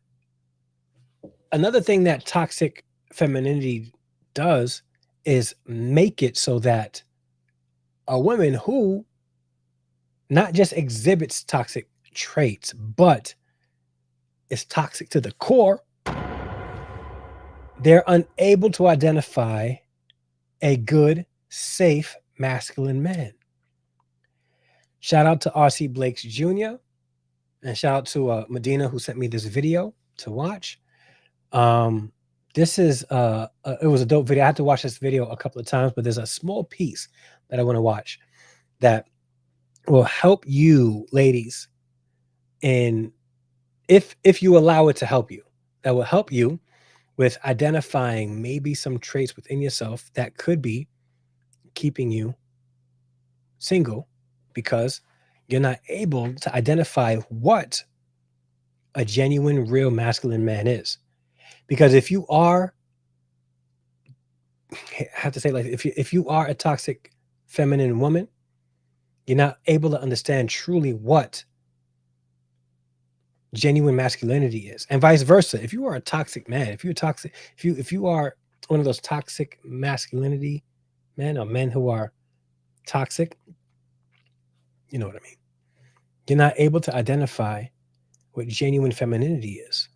Speaker 1: another thing that toxic femininity does is make it so that a woman who not just exhibits toxic traits, but is toxic to the core, they're unable to identify a good, safe, masculine man. Shout out to RC Blakes Jr. and shout out to Medina who sent me this video to watch. Um, this is it was a dope video. I had to watch this video a couple of times, but there's a small piece that I want to watch that will help you, ladies, in if you allow it to help you, that will help you with identifying maybe some traits within yourself that could be keeping you single because you're not able to identify what a genuine, real masculine man is. Because if you are, I have to say, like, if you are a toxic feminine woman, you're not able to understand truly what genuine masculinity is, and vice versa. If you are a toxic man, if you're toxic, if you are one of those toxic masculinity men or men who are toxic, you know what I mean. You're not able to identify what genuine femininity is.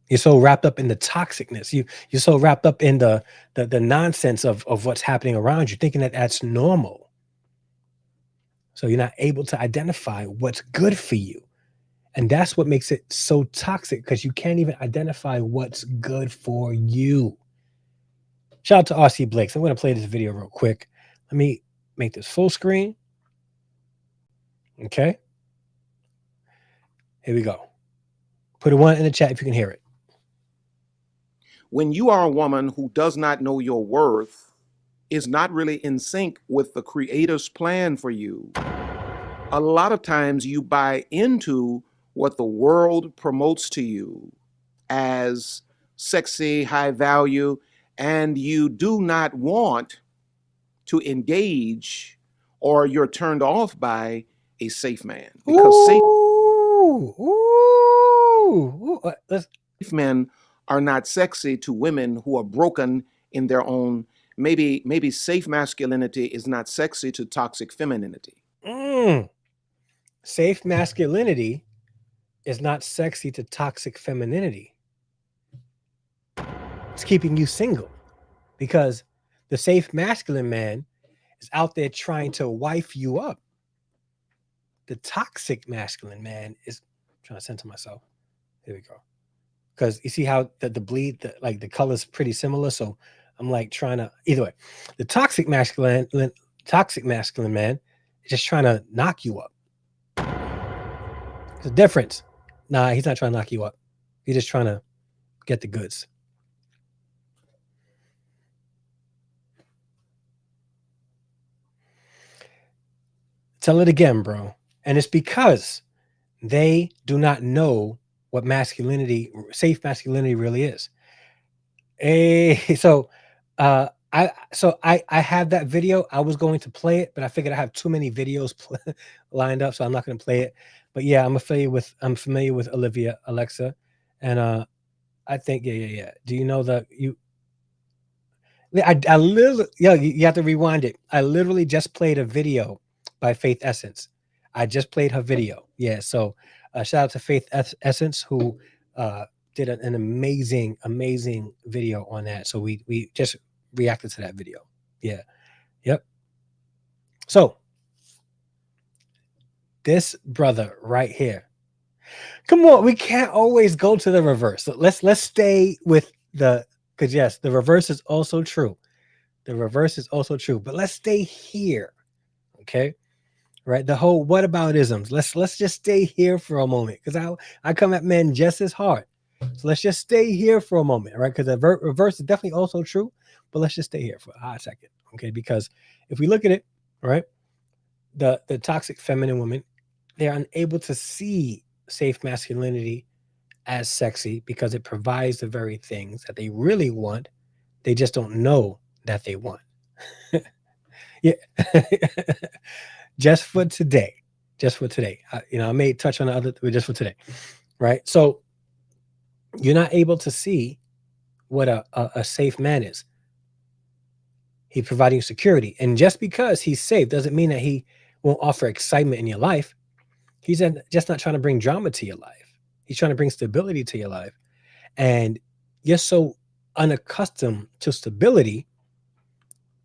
Speaker 1: You're so wrapped up in the toxicness. You're so wrapped up in the nonsense of what's happening around you, thinking that that's normal. So you're not able to identify what's good for you. And that's what makes it so toxic because you can't even identify what's good for you. Shout out to RC Blakes. I'm going to play this video real quick. Let me make this full screen. Okay. Here we go. Put a one in the chat if you can hear it.
Speaker 3: When you are a woman who does not know your worth, is not really in sync with the Creator's plan for you, a lot of times you buy into what the world promotes to you as sexy, high value, and you do not want to engage, or you're turned off by a safe man, because safe
Speaker 1: Let's
Speaker 3: men are not sexy to women who are broken in their own. Maybe safe masculinity is not sexy to toxic femininity.
Speaker 1: mm, safe masculinity is not sexy to toxic femininity. It's keeping you single because the safe masculine man is out there trying to wife you up. The toxic masculine man is I'm trying to center myself. Here we go. Because you see how the bleed, like the color's pretty similar. So I'm like trying to either way. The toxic masculine man is just trying to knock you up. There's a difference. Nah, he's not trying to knock you up. He's just trying to get the goods. Tell it again, bro. And it's because they do not know what masculinity, safe masculinity really is. So I have that video. I was going to play it, but I figured I have too many videos lined up, so I'm not going to play it. But yeah, I'm familiar with Olivia Alexa, and I think yeah. Do you know the you? I literally you have to rewind it. I literally just played a video by Faith Essence. I just played her video. Yeah, so shout out to Faith Essence who uh, did an amazing video on that. So we just reacted to that video. Yeah, yep. So this brother right here. Come on, we can't always go to the reverse. So let's stay with the because yes, the reverse is also true. The reverse is also true, but let's stay here. Okay. Right. The whole what about isms. Let's just stay here for a moment because I come at men just as hard. So let's just stay here for a moment, right? Because the reverse is definitely also true, but let's just stay here for a hot second. Okay. Because if we look at it, right, the toxic feminine woman, they're unable to see safe masculinity as sexy because it provides the very things that they really want. They just don't know that they want. Yeah. Just for today. Just for today. I may touch on the other, but just for today. Right. So you're not able to see what a safe man is. He's providing security. And just because he's safe doesn't mean that he won't offer excitement in your life. He's just not trying to bring drama to your life. He's trying to bring stability to your life. And you're so unaccustomed to stability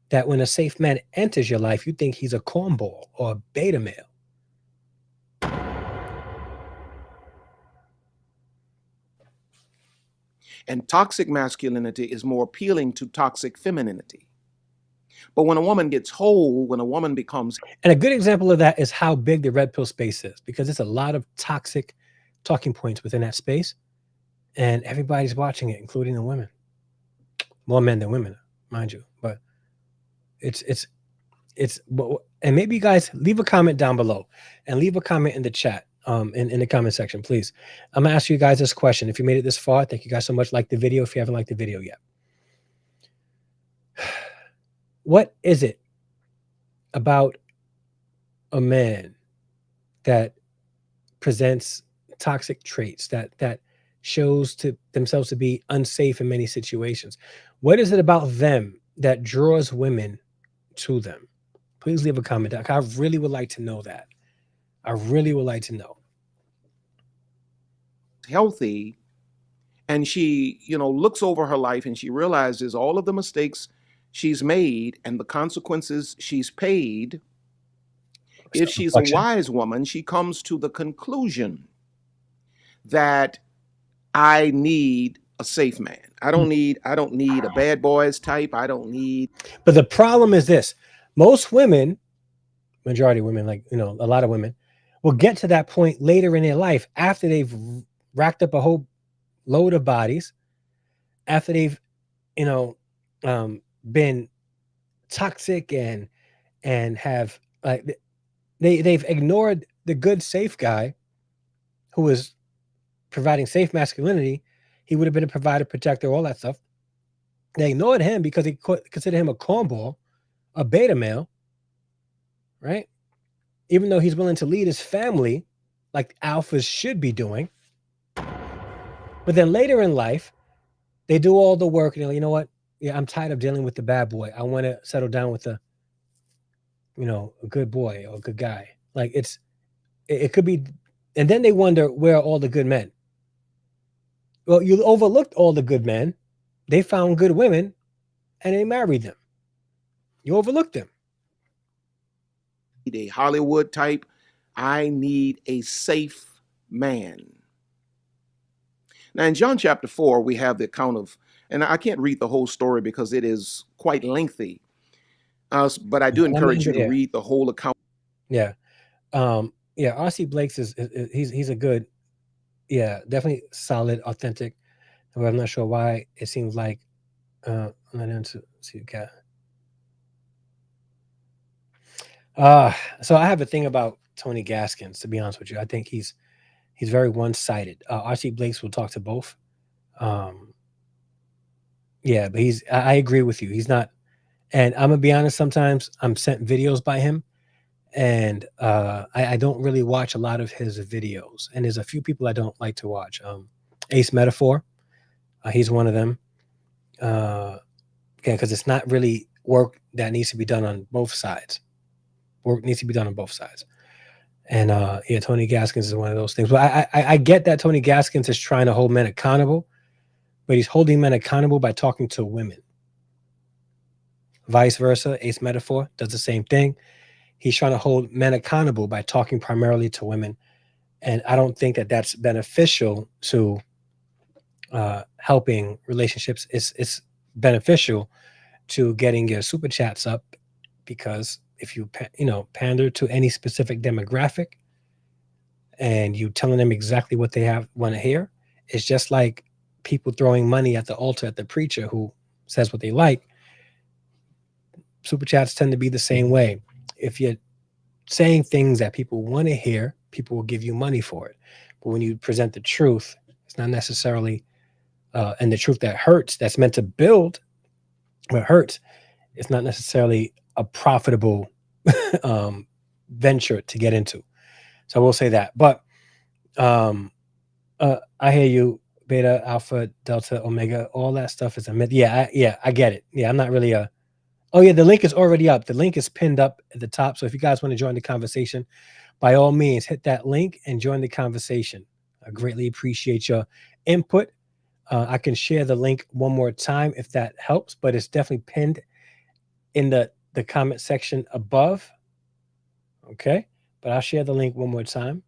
Speaker 1: that when a safe man enters your life, you think he's a cornball or a beta male.
Speaker 3: And toxic masculinity is more appealing to toxic femininity. But when a woman gets whole, when a woman becomes.
Speaker 1: And a good example of that is how big the red pill space is, because it's a lot of toxic talking points within that space. And everybody's watching it, including the women. More men than women, mind you. But It's and maybe you guys leave a comment down below and leave a comment in the chat, in the comment section, please. I'm gonna ask you guys this question. If you made it this far, thank you guys so much. Like the video if you haven't liked the video yet. What is it about a man that presents toxic traits, that shows to themselves to be unsafe in many situations? What is it about them that draws women to them? Please leave a comment. I really would like to know that. I really would like to know.
Speaker 3: Healthy, and she, looks over her life and she realizes all of the mistakes she's made and the consequences she's paid. If she's a
Speaker 1: Self-reflection.
Speaker 3: wise woman, she comes to the conclusion that I need a safe man. I don't need a bad boys type. I don't need.
Speaker 1: But the problem is this: most women, majority of women, like a lot of women, will get to that point later in their life after they've racked up a whole load of bodies, after they've, been toxic and have like they've ignored the good safe guy who was providing safe masculinity. He would have been a provider, protector, all that stuff. They ignored him because they considered him a cornball, a beta male, right? Even though he's willing to lead his family like alphas should be doing. But then later in life, they do all the work and they're like, you know what? Yeah, I'm tired of dealing with the bad boy. I want to settle down with a good boy or a good guy. Like it could be, and then they wonder where are all the good men. Well, you overlooked all the good men. They found good women and they married them. You overlooked them.
Speaker 3: A Hollywood type. I need a safe man. Now, in John chapter 4, we have the account of, and I can't read the whole story because it is quite lengthy, but I do encourage you to read the whole account.
Speaker 1: Yeah. R.C. Blake's is he's a good, definitely solid, authentic. But I'm not sure why it seems like I'm not into see cat. So I have a thing about Tony Gaskins, to be honest with you. I think he's very one-sided. R.C. Blake's will talk to both. But I agree with you. He's not, and I'm gonna be honest, sometimes I'm sent videos by him and I don't really watch a lot of his videos. And there's a few people I don't like to watch. Ace Metaphor, he's one of them. Because it's not really work that needs to be done on both sides. Work needs to be done on both sides. And Tony Gaskins is one of those things. But I get that Tony Gaskins is trying to hold men accountable, but he's holding men accountable by talking to women. Vice versa, Ace Metaphor does the same thing. He's trying to hold men accountable by talking primarily to women. And I don't think that that's beneficial to helping relationships. It's beneficial to getting your super chats up, because if you pander to any specific demographic and you telling them exactly what they want to hear, it's just like people throwing money at the altar at the preacher who says what they like. Super chats tend to be the same way. If you're saying things that people want to hear, people will give you money for it. But when you present the truth, it's not necessarily and the truth that hurts, that's meant to build, but hurts, it's not necessarily a profitable venture to get into. So I will say that. But I hear you, beta, alpha, delta, omega, all that stuff is a myth. I get it. Yeah, I'm not really a. Oh yeah, the link is already up. The link is pinned up at the top. So if you guys want to join the conversation, by all means, hit that link and join the conversation. I greatly appreciate your input. I can share the link one more time if that helps, but it's definitely pinned in the comment section above. Okay, but I'll share the link one more time.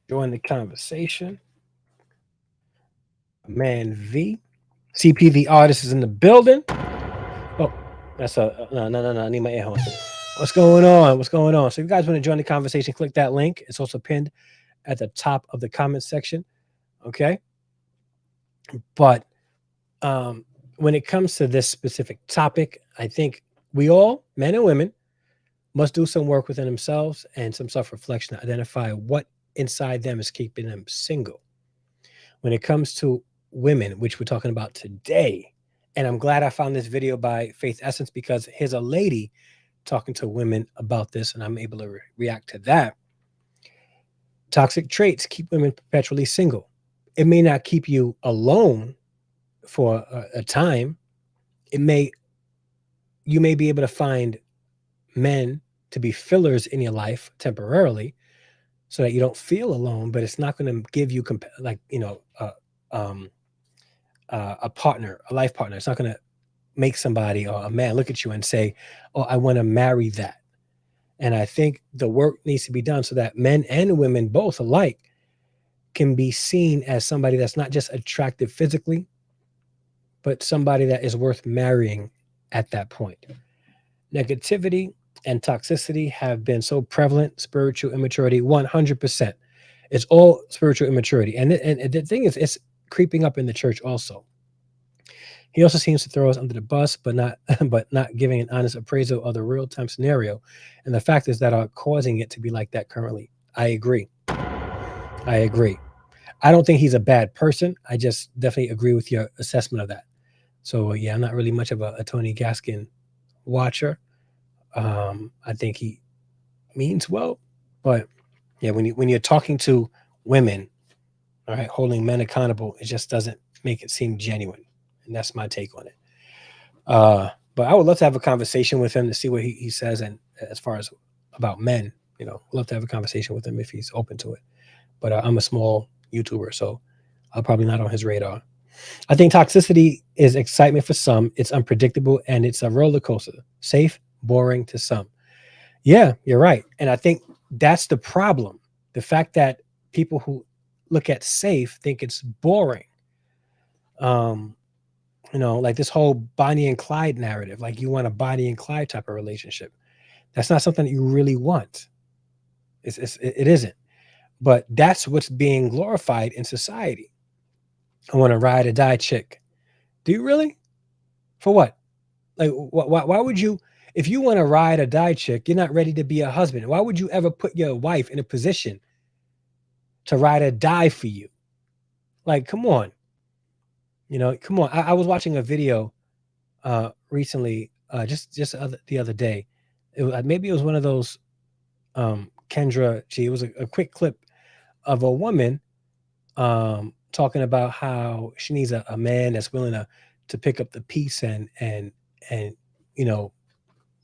Speaker 1: Join the conversation. Man V. CP the artist is in the building. Oh, that's no. I need my air horn. What's going on? So if you guys want to join the conversation, click that link. It's also pinned at the top of the comment section. Okay. But um, when it comes to this specific topic, I think we all, men and women, must do some work within themselves and some self reflection to identify what inside them is keeping them single. When it comes to women, which we're talking about today, and I'm glad I found this video by Faith Essence because here's a lady talking to women about this, and I'm able to react to that. Toxic traits keep women perpetually single. It may not keep you alone for a time. It may You may be able to find men to be fillers in your life temporarily so that you don't feel alone, but it's not going to give you um, a partner, a life partner. It's not going to make somebody or a man look at you and say, "Oh, I want to marry that." And I think the work needs to be done so that men and women both alike can be seen as somebody that's not just attractive physically, but somebody that is worth marrying at that point. Negativity and toxicity have been so prevalent. Spiritual immaturity, 100%. It's all spiritual immaturity. And the thing is, it's creeping up in the church also. He also seems to throw us under the bus, but not but not giving an honest appraisal of the real time scenario and the factors that are causing it to be like that currently. I agree. I agree. I don't think he's a bad person. I just definitely agree with your assessment of that. So yeah, I'm not really much of a Tony Gaskin watcher. I think he means well, but yeah, when you're talking to women, all right, holding men accountable, it just doesn't make it seem genuine, and that's my take on it. But I would love to have a conversation with him to see what he says, and as far as about men, I'd love to have a conversation with him if he's open to it. But I'm a small YouTuber, so I'm probably not on his radar. I think toxicity is excitement for some. It's unpredictable and it's a roller coaster. Safe, boring to some. Yeah, you're right. And I think that's the problem. The fact that people who look at safe think it's boring. Um, like this whole Bonnie and Clyde narrative, like you want a Bonnie and Clyde type of relationship. That's not something that you really want. It isn't. But that's what's being glorified in society. I want to ride or die chick. Do you really? For what? Like, why would you, if you want to ride or die chick, you're not ready to be a husband. Why would you ever put your wife in a position to ride or die for you? Like, come on. Come on. I was watching a video recently, just the other day. Maybe it was one of those Kendra G. It was a quick clip of a woman talking about how she needs a man that's willing to pick up the piece and you know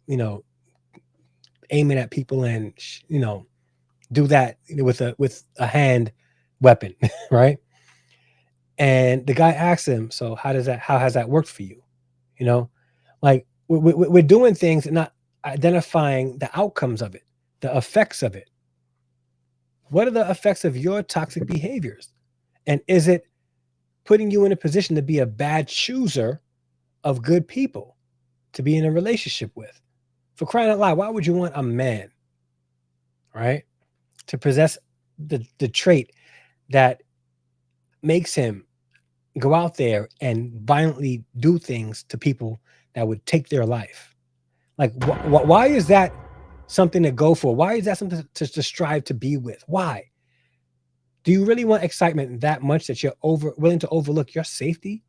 Speaker 1: you know aiming at people and do that with a hand weapon, right? And the guy asked him, "So how has that worked for you?" You know, like we're doing things and not identifying the outcomes of it, the effects of it. What are the effects of your toxic behaviors? And is it putting you in a position to be a bad chooser of good people to be in a relationship with? For crying out loud, why would you want a man, right, to possess the trait that makes him go out there and violently do things to people that would take their life? Like, why is that something to go for? Why is that something to strive to be with? Why? Do you really want excitement that much that you're willing to overlook your safety,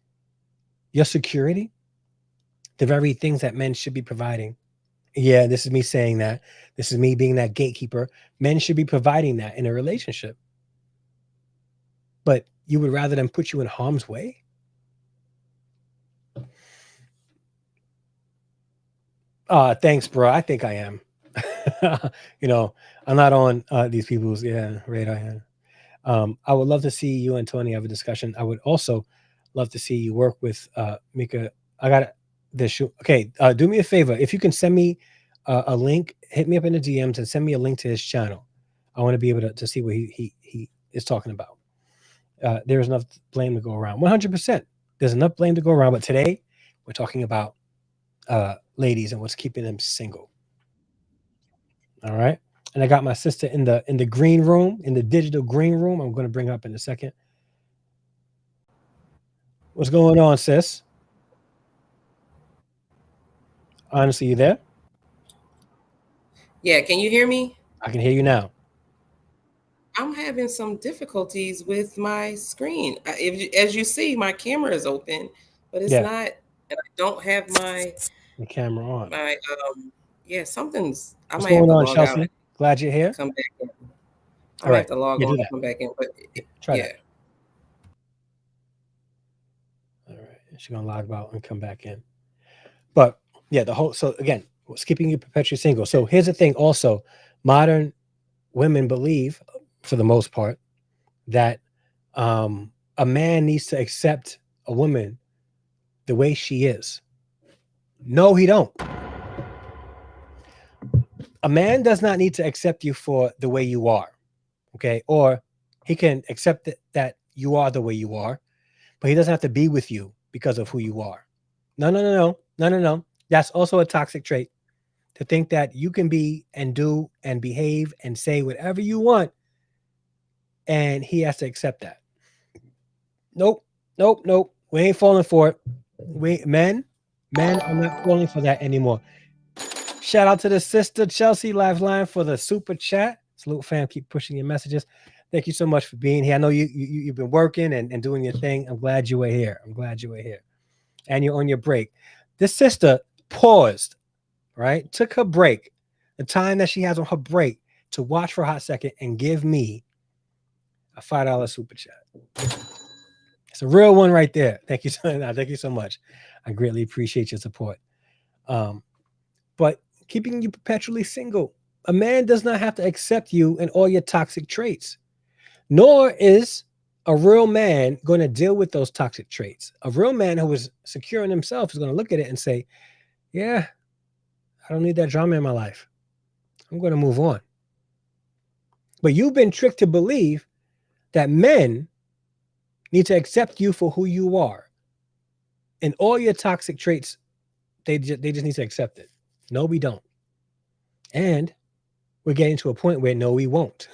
Speaker 1: your security, the very things that men should be providing? Yeah, this is me saying that. This is me being that gatekeeper. Men should be providing that in a relationship. But you would rather them put you in harm's way? Thanks, bro. I think I am. you know, I'm not on these people's radar. Yeah. I would love to see you and Tony have a discussion. I would also love to see you work with Mika. I got this shoe. Okay, do me a favor. If you can send me a link, hit me up in the DMs and send me a link to his channel. I want to be able to see what he is talking about. There's enough blame to go around. 100%. There's enough blame to go around. But today, we're talking about ladies and what's keeping them single. All right. And I got my sister in the green room, in the digital green room. I'm going to bring her up in a second. What's going on, sis? Honestly, you there?
Speaker 4: Yeah, can you hear me?
Speaker 1: I can hear you now.
Speaker 4: I'm having some difficulties with my screen. As you see, my camera is open, but it's
Speaker 1: Yeah,
Speaker 4: not, and I don't have
Speaker 1: the camera on.
Speaker 4: my yeah, something's. I
Speaker 1: What's
Speaker 4: might have
Speaker 1: going
Speaker 4: to
Speaker 1: on,
Speaker 4: log out
Speaker 1: Chelsea?
Speaker 4: and
Speaker 1: Glad you're here.
Speaker 4: come back in. I
Speaker 1: All
Speaker 4: might
Speaker 1: right.
Speaker 4: have to log
Speaker 1: Yeah,
Speaker 4: on
Speaker 1: do
Speaker 4: and
Speaker 1: that.
Speaker 4: come back in, but
Speaker 1: Try
Speaker 4: yeah.
Speaker 1: that. All right. She's gonna log out and come back in. But yeah, the whole so again, skipping you perpetually single. So here's the thing also, modern women believe, for the most part, that a man needs to accept a woman the way she is. No, he don't. A man does not need to accept you for the way you are. Okay. Or he can accept that you are the way you are, but he doesn't have to be with you because of who you are. No, no, no, no, no, no, no. That's also a toxic trait, to think that you can be and do and behave and say whatever you want and he has to accept that. Nope, nope, nope. We ain't falling for it. Men are not falling for that anymore. Shout out to the sister Chelsea Lifeline for the super chat. Salute fam, keep pushing your messages. Thank you so much for being here. I know you've been working and doing your thing. I'm glad you were here. I'm glad you were here. And you're on your break. This sister paused, right? Took her break, the time that she has on her break, to watch for a hot second and give me a $5 super chat. It's a real one right there. Thank you thank you so much. I greatly appreciate your support. Um, but keeping you perpetually single. A man does not have to accept you and all your toxic traits, nor is a real man going to deal with those toxic traits. A real man who is secure in himself is going to look at it and say, yeah, I don't need that drama in my life. I'm going to move on. But you've been tricked to believe that men need to accept you for who you are. And all your toxic traits, they just need to accept it. No, we don't. And we're getting to a point where no, we won't.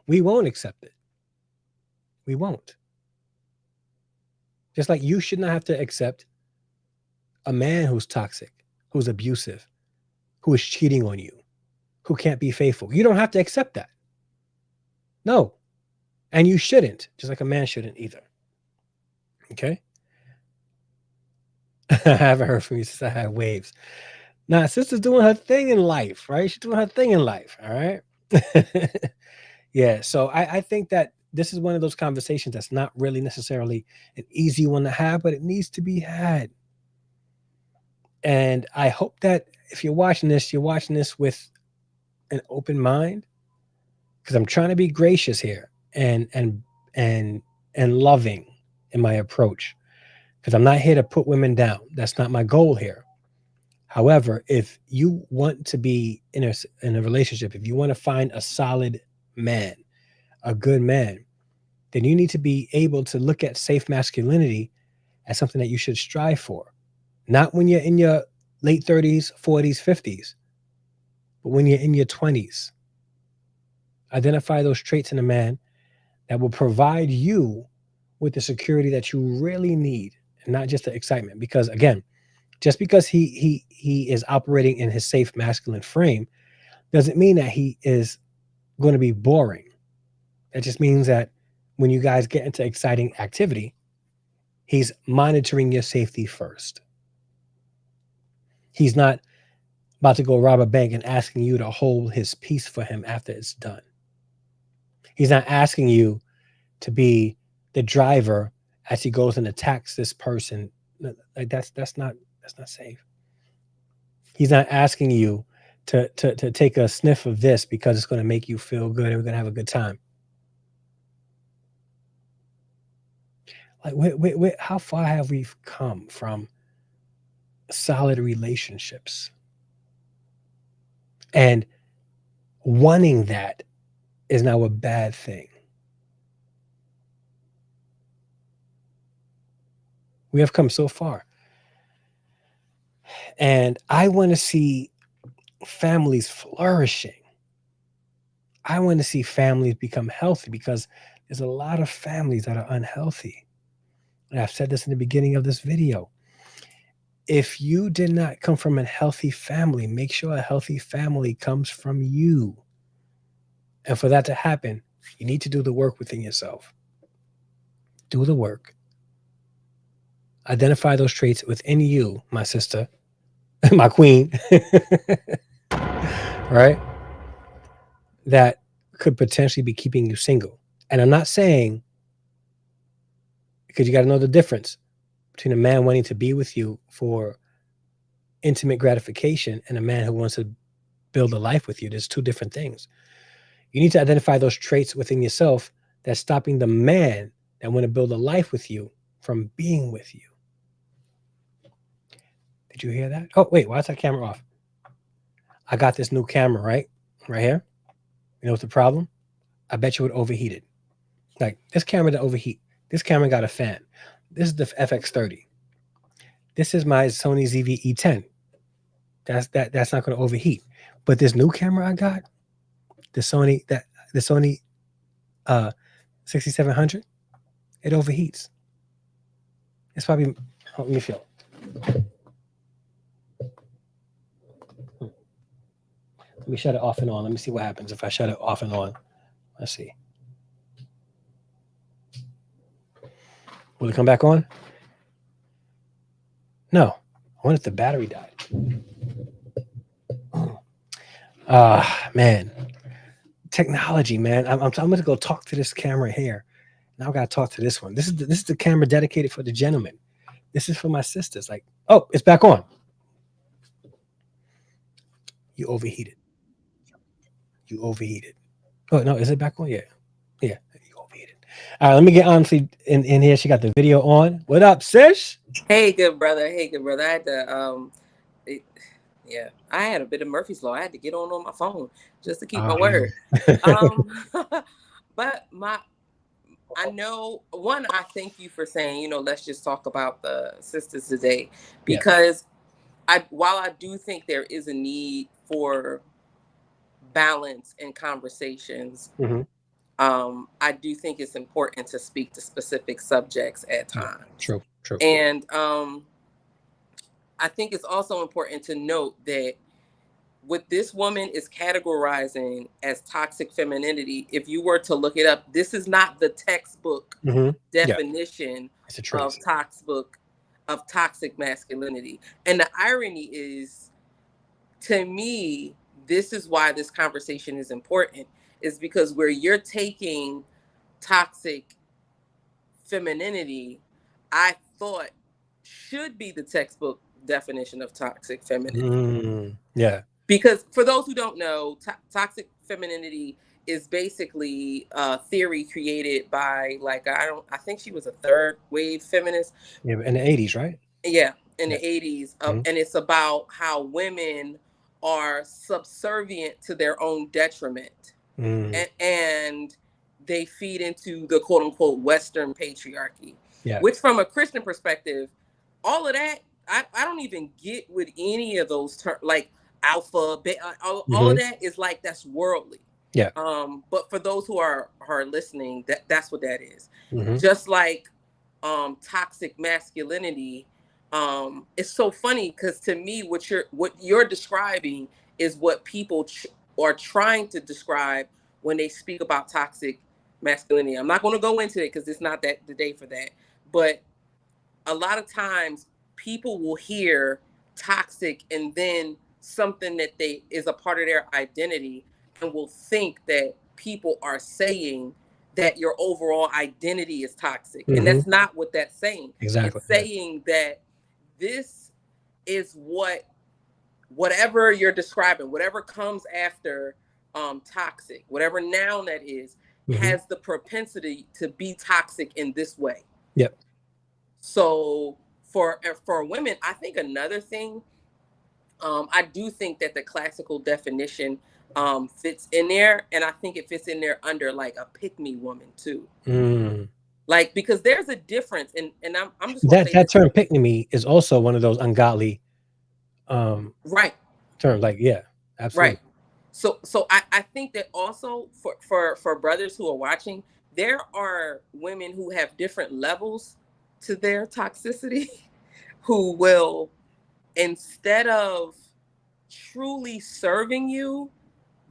Speaker 1: We won't accept it. We won't. Just like you should not have to accept a man who's toxic, who's abusive, who is cheating on you, who can't be faithful. You don't have to accept that. No. And you shouldn't, just like a man shouldn't either. Okay? I haven't heard from you since I had waves. Nah, sister's doing her thing in life, right? She's doing her thing in life. All right. Yeah. So I think that this is one of those conversations that's not really necessarily an easy one to have, but it needs to be had. And I hope that if you're watching this with an open mind, because I'm trying to be gracious here and and loving in my approach. Because I'm not here to put women down. That's not my goal here. However, if you want to be in a relationship, if you want to find a solid man, a good man, then you need to be able to look at safe masculinity as something that you should strive for. Not when you're in your late 30s, 40s, 50s, but when you're in your 20s. Identify those traits in a man that will provide you with the security that you really need and not just the excitement. Because again, just because he is operating in his safe masculine frame doesn't mean that he is going to be boring. That just means that when you guys get into exciting activity, he's monitoring your safety first. He's not about to go rob a bank and asking you to hold his peace for him after it's done. He's not asking you to be the driver as he goes and attacks this person. Like that's not safe. He's not asking you to take a sniff of this because it's going to make you feel good and we're going to have a good time. Like, how far have we come from solid relationships? And wanting that is now a bad thing. We have come so far. And I want to see families flourishing. I want to see families become healthy because there's a lot of families that are unhealthy. And I've said this in the beginning of this video. If you did not come from a healthy family, make sure a healthy family comes from you. And for that to happen, you need to do the work within yourself. Do the work. Identify those traits within you, my sister, my queen, right? That could potentially be keeping you single. And I'm not saying, because you got to know the difference between a man wanting to be with you for intimate gratification and a man who wants to build a life with you. There's two different things. You need to identify those traits within yourself that's stopping the man that want to build a life with you from being with you. Did you hear that? Oh, wait, why is that camera off? I got this new camera, right? Right here. You know what's the problem? I bet you it overheated. Like this camera to overheat. This camera got a fan. This is the FX30. This is my Sony ZV-E10. That's not going to overheat. But this new camera I got, the Sony uh 6700, it overheats. It's probably, oh, let me feel. Let me shut it off and on. Let me see what happens if I shut it off and on. Let's see. Will it come back on? No. I wonder if the battery died. Man. Technology, man. I'm going to go talk to this camera here. Now I got to talk to this one. This is the camera dedicated for the gentleman. This is for my sisters. Like, oh, it's back on. You overheated. You overheated. Oh no, is it back on? Yeah, yeah. You overheated. All right, let me get honestly in here. She got the video on. What up, sis?
Speaker 4: Hey, good brother. Hey, good brother. I had to it, yeah, I had a bit of Murphy's Law. I had to get on my phone just to keep my word. Um, but I know one. I thank you for saying, let's just talk about the sisters today,
Speaker 1: Yeah.
Speaker 4: because while I do think there is a need for balance in conversations,
Speaker 1: Mhm.
Speaker 4: I do think it's important to speak to specific subjects at
Speaker 1: Yeah.
Speaker 4: times,
Speaker 1: True. True.
Speaker 4: and I think it's also important to note that what this woman is categorizing as toxic femininity, if you were to look it up, this is not the textbook
Speaker 1: Hmm. Yeah.
Speaker 4: definition
Speaker 1: It's a
Speaker 4: of
Speaker 1: trace.
Speaker 4: toxic masculinity. And the irony is, to me, this is why this conversation is important, is because where you're taking toxic femininity, I thought should be the textbook definition of toxic femininity.
Speaker 1: Yeah.
Speaker 4: Because for those who don't know, toxic femininity is basically a theory created by, like, I think she was a third wave feminist.
Speaker 1: Yeah. In the '80s, right?
Speaker 4: Yeah, in
Speaker 1: Yeah.
Speaker 4: the 80s,
Speaker 1: Mhm.
Speaker 4: and it's about how women are subservient to their own detriment,
Speaker 1: Mm.
Speaker 4: and they feed into the quote unquote Western patriarchy,
Speaker 1: Yeah.
Speaker 4: which from a Christian perspective, all of that, I don't even get with any of those terms, like alpha, all of
Speaker 1: Hmm.
Speaker 4: that is like, that's worldly.
Speaker 1: Yeah.
Speaker 4: But for those who are listening, that's what that is.
Speaker 1: Hmm.
Speaker 4: Just like toxic masculinity, it's so funny because to me, what you're describing is what people are trying to describe when they speak about toxic masculinity. I'm not going to go into it because it's not that the day for that. But a lot of times people will hear toxic and then something that they is a part of their identity, and will think that people are saying that your overall identity is toxic. And
Speaker 1: Hmm.
Speaker 4: that's not what that's saying.
Speaker 1: Exactly.
Speaker 4: It's
Speaker 1: Yeah.
Speaker 4: saying that this is whatever you're describing, whatever comes after toxic, whatever noun that is,
Speaker 1: Hmm.
Speaker 4: has the propensity to be toxic in this way.
Speaker 1: Yep.
Speaker 4: So for women, I think another thing, I do think that the classical definition fits in there, and I think it fits in there under like a pick me woman too.
Speaker 1: Mm.
Speaker 4: Like, because there's a difference, and I'm just gonna
Speaker 1: That
Speaker 4: say this.
Speaker 1: term "pick me" is also one of those ungodly um
Speaker 4: Right,
Speaker 1: terms. Like, yeah,
Speaker 4: right.
Speaker 1: absolutely.
Speaker 4: So I think that also for brothers who are watching, there are women who have different levels to their toxicity, who will, instead of truly serving you,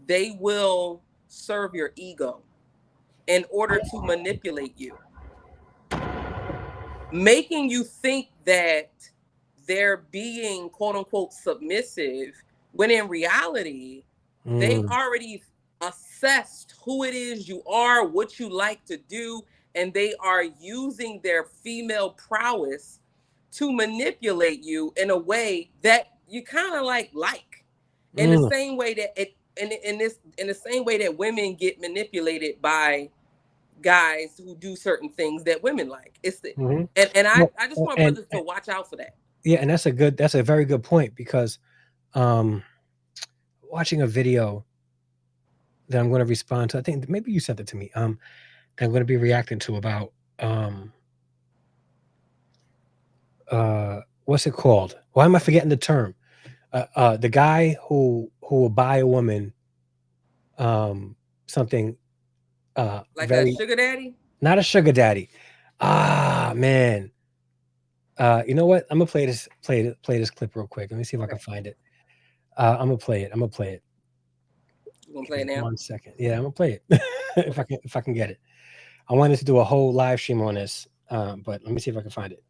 Speaker 4: they will serve your ego in order to manipulate you, making you think that they're being quote unquote submissive, when in reality, they
Speaker 1: Mm,
Speaker 4: already assessed who it is you are, what you like to do, and they are using their female prowess to manipulate you in a way that you kind of like, in the
Speaker 1: mm,
Speaker 4: same way that in the same way that women get manipulated by guys who do certain things that women like. It's the
Speaker 1: hmm
Speaker 4: and
Speaker 1: Well,
Speaker 4: I just want
Speaker 1: and
Speaker 4: brothers to watch out for that.
Speaker 1: yeah, and that's a very good point because um, watching a video that I'm going to respond to. I think maybe you sent it to me. That I'm going to be reacting to about um, what's it called? Why am I forgetting the term? The guy who will buy a woman um something
Speaker 4: Like a
Speaker 1: very
Speaker 4: sugar daddy.
Speaker 1: not a sugar daddy. Ah man. You know what? I'm gonna play this clip real quick. Let me see if I can
Speaker 4: Okay,
Speaker 1: find it. I'm gonna play it. I'm gonna play it.
Speaker 4: you gonna
Speaker 1: Give
Speaker 4: play
Speaker 1: me
Speaker 4: it now?
Speaker 1: 1 second. Yeah, I'm gonna play it
Speaker 4: Okay.
Speaker 1: if I can get it. I wanted to do a whole live stream on this, but let me see if I can find it.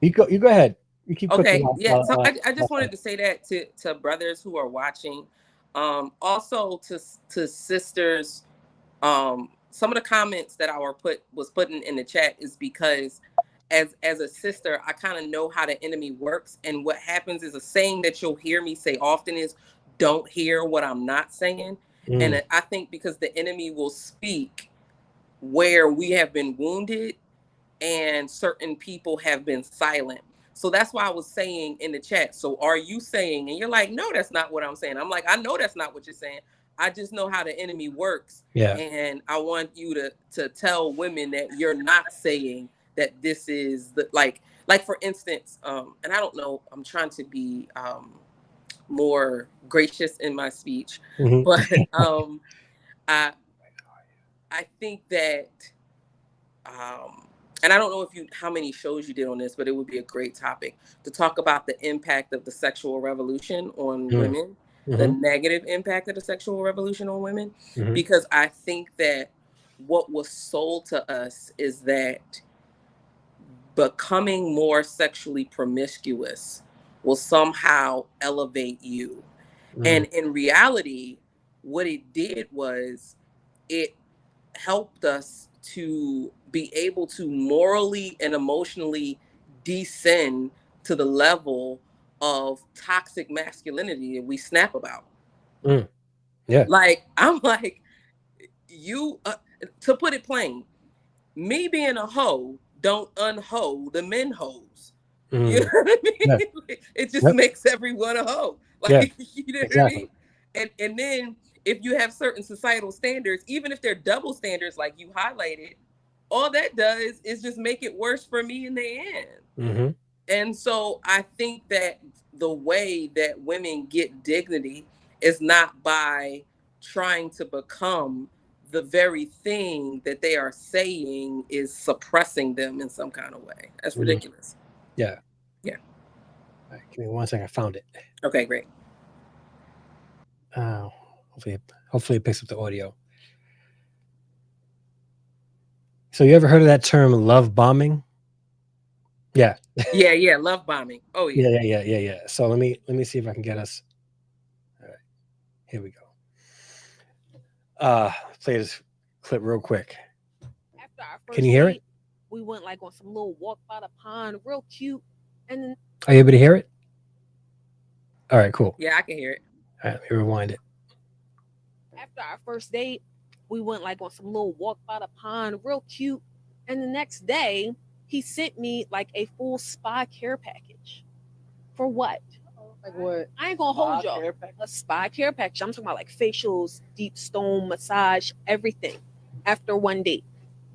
Speaker 1: You go ahead. You keep cooking.
Speaker 4: Okay, yeah. So I
Speaker 1: I'll
Speaker 4: just
Speaker 1: find
Speaker 4: wanted to say that to brothers who are watching, also to sisters. Some of the comments that I was putting in the chat is because as a sister, I kind of know how the enemy works, and what happens is a saying that you'll hear me say often is, "Don't hear what I'm not saying,"
Speaker 1: it. Mm,
Speaker 4: and I think because the enemy will speak where we have been wounded and certain people have been silent. So that's why I was saying in the chat, so are you saying, and you're like, no, that's not what I'm saying. I'm like, I know that's not what you're saying. I just know how the enemy works.
Speaker 1: yeah.
Speaker 4: And I want you to tell women that you're not saying that this is the like for instance, and I don't know, I'm trying to be more gracious in my speech,
Speaker 1: Hmm.
Speaker 4: but I I think that um, and I don't know if you how many shows you did on this, but it would be a great topic to talk about the impact of the sexual revolution on
Speaker 1: Mm,
Speaker 4: women, the
Speaker 1: hmm.
Speaker 4: negative impact of the sexual revolution on women,
Speaker 1: Hmm.
Speaker 4: because I think that what was sold to us is that becoming more sexually promiscuous will somehow elevate you.
Speaker 1: Mm,
Speaker 4: And in reality, what it did was it helped us to be able to morally and emotionally descend to the level of toxic masculinity that we snap about.
Speaker 1: mm, yeah.
Speaker 4: Like, I'm like, you, to put it plain, me being a hoe don't unhoe the men hoes. You know
Speaker 1: Mm,
Speaker 4: what I
Speaker 1: yeah.
Speaker 4: mean? It just
Speaker 1: Yep.
Speaker 4: makes everyone a hoe.
Speaker 1: Yeah.
Speaker 4: Like, you know what I
Speaker 1: Exactly.
Speaker 4: mean? And then if you have certain societal standards, even if they're double standards like you highlighted, all that does is just make it worse for me in the end.
Speaker 1: Hmm.
Speaker 4: And so I think that the way that women get dignity is not by trying to become the very thing that they are saying is suppressing them in some kind of way. That's
Speaker 1: Hmm.
Speaker 4: ridiculous.
Speaker 1: Yeah.
Speaker 4: Yeah.
Speaker 1: All right, give me 1 second. I found it.
Speaker 4: Okay, great.
Speaker 1: Uh, hopefully, hopefully it picks up the audio. So you ever heard of that term love bombing? Yeah.
Speaker 4: Yeah, yeah. Love bombing. Oh,
Speaker 1: Yeah,
Speaker 4: yeah.
Speaker 1: yeah, yeah, yeah, yeah. So let me see if I can get us. All right, here we go. Play this clip real quick.
Speaker 5: After our
Speaker 1: Can you
Speaker 5: first
Speaker 1: hear it?
Speaker 5: date, we went like on some little walk by the pond, real cute. And then
Speaker 1: Are you able to hear it? All right, cool.
Speaker 4: Yeah, I can hear it.
Speaker 1: All right, let me rewind it.
Speaker 5: after our first date, we went like on some little walk by the pond, real cute. And the next day, he sent me like a full spa care package. For what?
Speaker 6: Like what?
Speaker 5: I ain't gonna hold
Speaker 6: Spa
Speaker 5: y'all.
Speaker 6: care package?
Speaker 5: A spa care package. I'm talking about like facials, deep stone massage, everything after one date.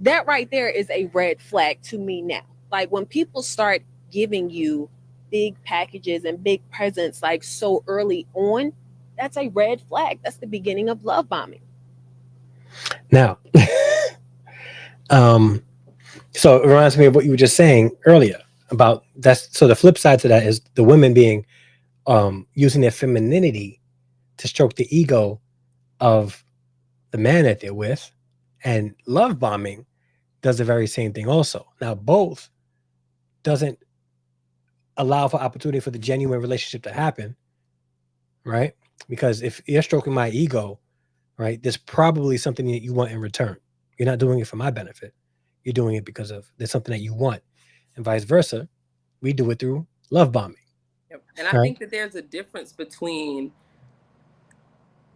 Speaker 5: That right there is a red flag to me now. Like when people start giving you big packages and big presents like so early on, that's a red flag. That's the beginning of love bombing.
Speaker 1: Now, um, So it reminds me of what you were just saying earlier about that's so the flip side to that is the women being using their femininity to stroke the ego of the man that they're with, and love bombing does the very same thing also. Now both doesn't allow for opportunity for the genuine relationship to happen, right? Because if you're stroking my ego, right, there's probably something that you want in return. You're not doing it for my benefit. You're doing it because of there's something that you want, and vice versa. We do it through love bombing,
Speaker 4: Yep. And I
Speaker 1: right?
Speaker 4: think that there's a difference between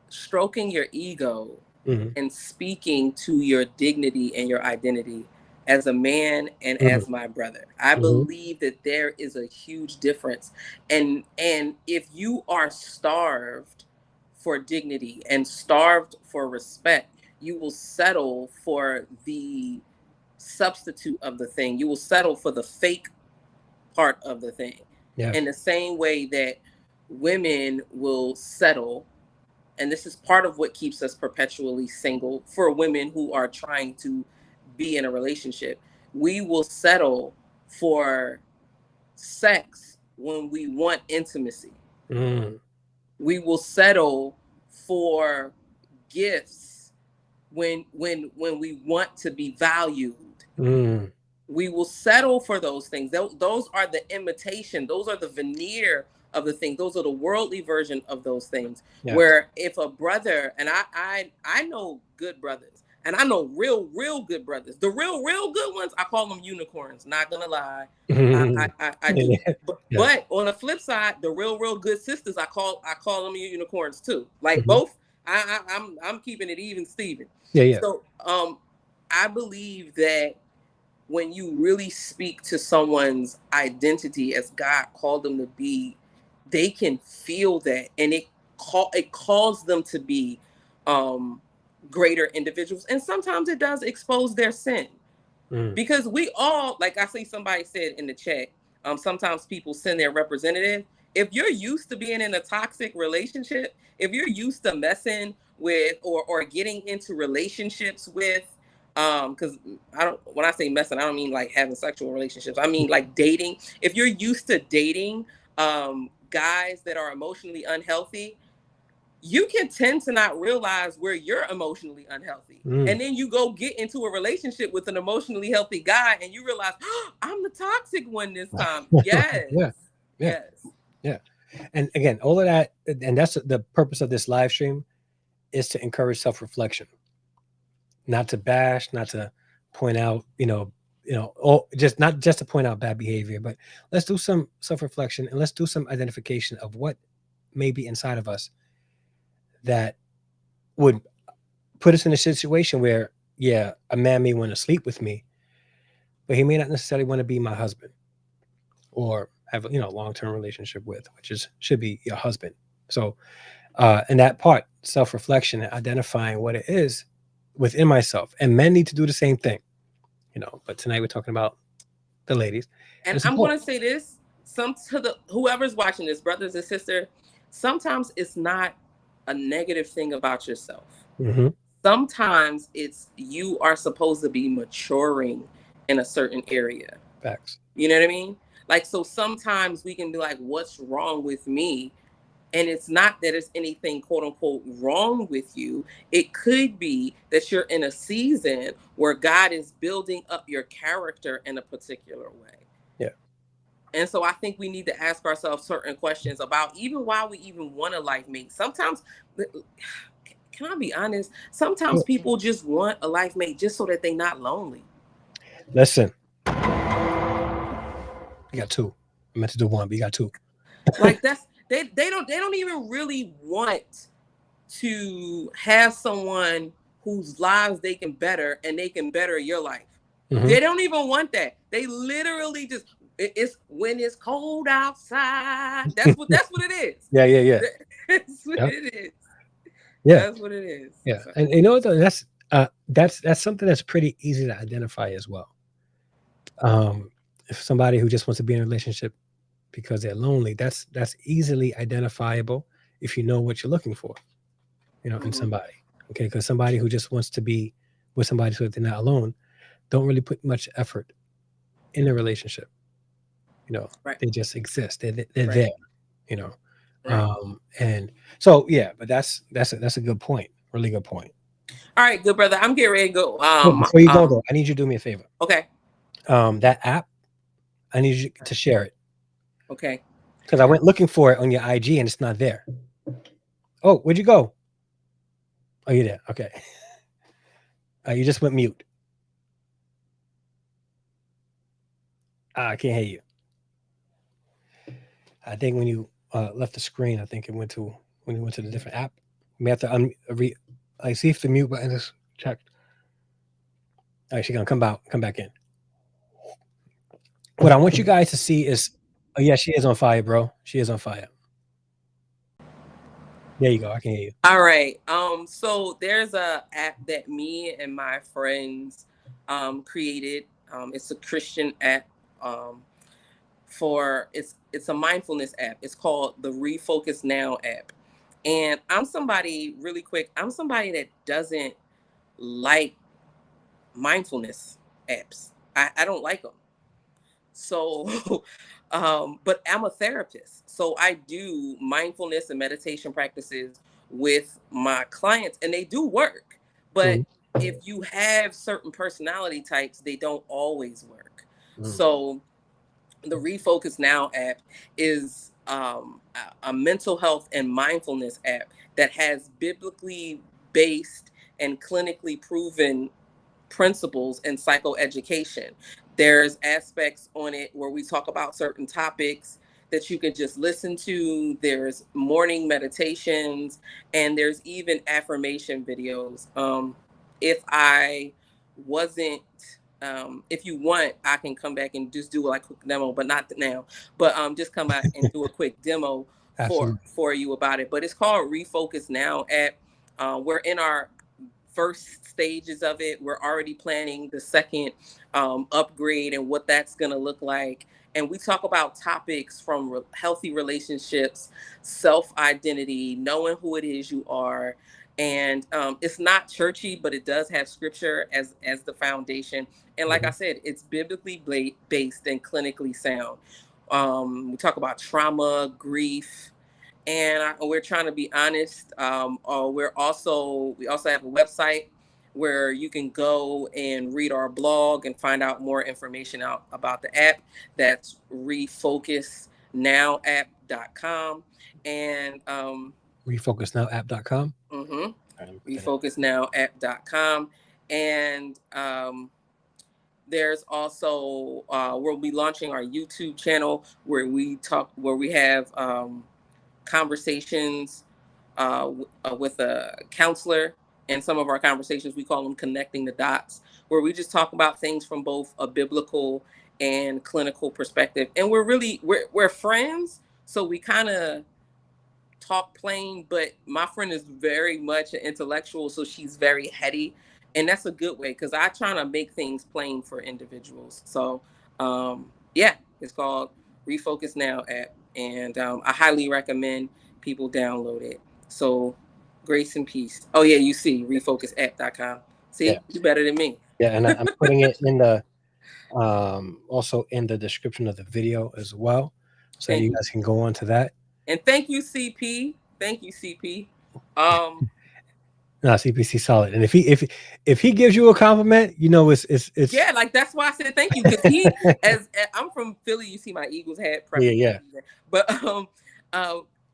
Speaker 4: stroking your ego
Speaker 1: Mm-hmm.
Speaker 4: and speaking to your dignity and your identity as a man and
Speaker 1: Mm-hmm.
Speaker 4: as my brother. I
Speaker 1: Mm-hmm.
Speaker 4: believe that there is a huge difference. And if you are starved for dignity and starved for respect, you will settle for the substitute of the thing. You will settle for the fake part of the thing.
Speaker 1: Yeah.
Speaker 4: In the same way that women will settle, and this is part of what keeps us perpetually single for women who are trying to be in a relationship. We will settle for sex when we want intimacy.
Speaker 1: Mm.
Speaker 4: We will settle for gifts when we want to be valued.
Speaker 1: Mm.
Speaker 4: We will settle for those things. Those are the imitation. Those are the veneer of the thing. Those are the worldly version of those things.
Speaker 1: Yeah.
Speaker 4: Where if a brother, and I know good brothers, and I know real good brothers. The real good ones, I call them unicorns. Not gonna lie, I do.
Speaker 1: Yeah. Yeah.
Speaker 4: But on the flip side, the real good sisters, I call them unicorns too. Like
Speaker 1: Mhm.
Speaker 4: both, I'm keeping it even, Steven.
Speaker 1: Yeah. Yeah.
Speaker 4: So I believe that when you really speak to someone's identity as God called them to be, they can feel that, and it calls them to be um, greater individuals. And sometimes it does expose their sin,
Speaker 1: Mm.
Speaker 4: because we all, like I see somebody said in the chat, sometimes people send their representative. If you're used to being in a toxic relationship, if you're used to messing with or getting into relationships with, because I don't, when I say messing, I don't mean like having sexual relationships, I mean like dating. If you're used to dating guys that are emotionally unhealthy, you can tend to not realize where you're emotionally unhealthy.
Speaker 1: Mm.
Speaker 4: And then you go get into a relationship with an emotionally healthy guy and you realize, oh, I'm the toxic one this time. Yes.
Speaker 1: Yeah. Yeah.
Speaker 4: Yes.
Speaker 1: Yeah. And again, all of that, and that's the purpose of this live stream, is to encourage self-reflection, not to bash, not to point out, or just not just to point out bad behavior, but let's do some self-reflection and let's do some identification of what may be inside of us that would put us in a situation where, yeah, a man may want to sleep with me, but he may not necessarily want to be my husband or have a long-term relationship with, which is should be your husband. So and that part, self-reflection and identifying what it is within myself, and men need to do the same thing, but tonight we're talking about the ladies, and
Speaker 4: And
Speaker 1: it's
Speaker 4: I'm going
Speaker 1: important.
Speaker 4: to say this, some to the whoever's watching this, brothers and sisters, sometimes it's not a negative thing about yourself.
Speaker 1: Mm-hmm.
Speaker 4: Sometimes it's you are supposed to be maturing in a certain area.
Speaker 1: Facts.
Speaker 4: You know what I mean? Like, so sometimes we can be like, what's wrong with me? And it's not that it's anything quote unquote wrong with you. It could be that you're in a season where God is building up your character in a particular way.
Speaker 1: Yeah.
Speaker 4: And so I think we need to ask ourselves certain questions about even why we even want a life mate. Sometimes, can I be honest? Sometimes people just want a life mate just so that they're not lonely.
Speaker 1: Listen, you got two. I meant to do one, but you got two.
Speaker 4: Like that's they don't even really want to have someone whose lives they can better and they can better your life.
Speaker 1: Mm-hmm.
Speaker 4: They don't even want that. They literally just it's when it's cold outside. That's what it is.
Speaker 1: Yeah. Yeah. Yeah.
Speaker 4: That's what
Speaker 1: Yep.
Speaker 4: it is.
Speaker 1: Yeah.
Speaker 4: That's what it is.
Speaker 1: Yeah.
Speaker 4: So.
Speaker 1: And that's something that's pretty easy to identify as well. If somebody who just wants to be in a relationship because they're lonely, that's easily identifiable if you know what you're looking for, in somebody. Okay, because somebody who just wants to be with somebody so that they're not alone, don't really put much effort in a relationship. You know,
Speaker 4: Right.
Speaker 1: they just exist. They're
Speaker 4: Right.
Speaker 1: there. You know,
Speaker 4: Right.
Speaker 1: and so yeah, but that's a good point. Really good point.
Speaker 4: All right, good brother. I'm getting ready to go.
Speaker 1: But before you go though, I need you to do me a favor.
Speaker 4: Okay.
Speaker 1: That app, I need you to share it
Speaker 4: Okay.
Speaker 1: because I went looking for it on your IG and it's not there. Oh, where'd you go? Oh, you're there. Okay. You just went mute. I can't hear you. I think when you left the screen, I think it went to when you went to the different app. You may have to I see if the mute button is checked. All right, she's gonna come back in. What I want you guys to see is, oh yeah, she is on fire, bro. She is on fire. There you go. I can hear you.
Speaker 4: All right. So there's a app that me and my friends created. It's a Christian app. For it's a mindfulness app. It's called the Refocus Now app. And I'm somebody really quick. I'm somebody that doesn't like mindfulness apps. I don't like them. So, but I'm a therapist. So I do mindfulness and meditation practices with my clients, and they do work. But
Speaker 1: Mm,
Speaker 4: if you have certain personality types, they don't always work.
Speaker 1: mm,
Speaker 4: So the Refocus Now app is a mental health and mindfulness app that has biblically based and clinically proven principles in psychoeducation. There's aspects on it where we talk about certain topics that you can just listen to. There's morning meditations, and there's even affirmation videos. If I wasn't, if you want, I can come back and just do like a quick demo, but not now. But just come out and do a quick demo
Speaker 1: absolutely.
Speaker 4: for you about it. But it's called Refocus Now app. We're in our first stages of it. We're already planning the second upgrade and what that's going to look like. And we talk about topics from healthy relationships, self identity, knowing who it is you are. And it's not churchy, but it does have scripture as the foundation. And like I
Speaker 1: Hmm.
Speaker 4: said, it's biblically based and clinically sound. We talk about trauma, grief, and we're trying to be honest. We also have a website where you can go and read our blog and find out more information out about the app. That's refocusnowapp.com. And
Speaker 1: Refocusnowapp.com.
Speaker 4: mm-hmm,
Speaker 1: All right, let me put that in.
Speaker 4: refocusnowapp.com. And there's also we'll be launching our YouTube channel where we have conversations with a counselor. And some of our conversations, we call them connecting the dots, where we just talk about things from both a biblical and clinical perspective. And we're friends, so we kind of talk plain, but my friend is very much an intellectual, so she's very heady, and that's a good way because I try to make things plain for individuals. So yeah, it's called Refocus Now app, and I highly recommend people download it. So grace and peace. Oh yeah, you see refocusapp.com.
Speaker 1: Yeah,
Speaker 4: See, you better than me.
Speaker 1: yeah, and I'm putting it in the also in the description of the video as well, so
Speaker 4: Thank
Speaker 1: you
Speaker 4: you.
Speaker 1: guys can go on to that.
Speaker 4: And thank you, CP. Thank you, CP. um
Speaker 1: No, CPC solid, and if he gives you a compliment, you know it's
Speaker 4: Yeah, like that's why I said thank you because he, as I'm from Philly, you see my Eagles hat
Speaker 1: yeah,
Speaker 4: prepping for the
Speaker 1: yeah,
Speaker 4: season, but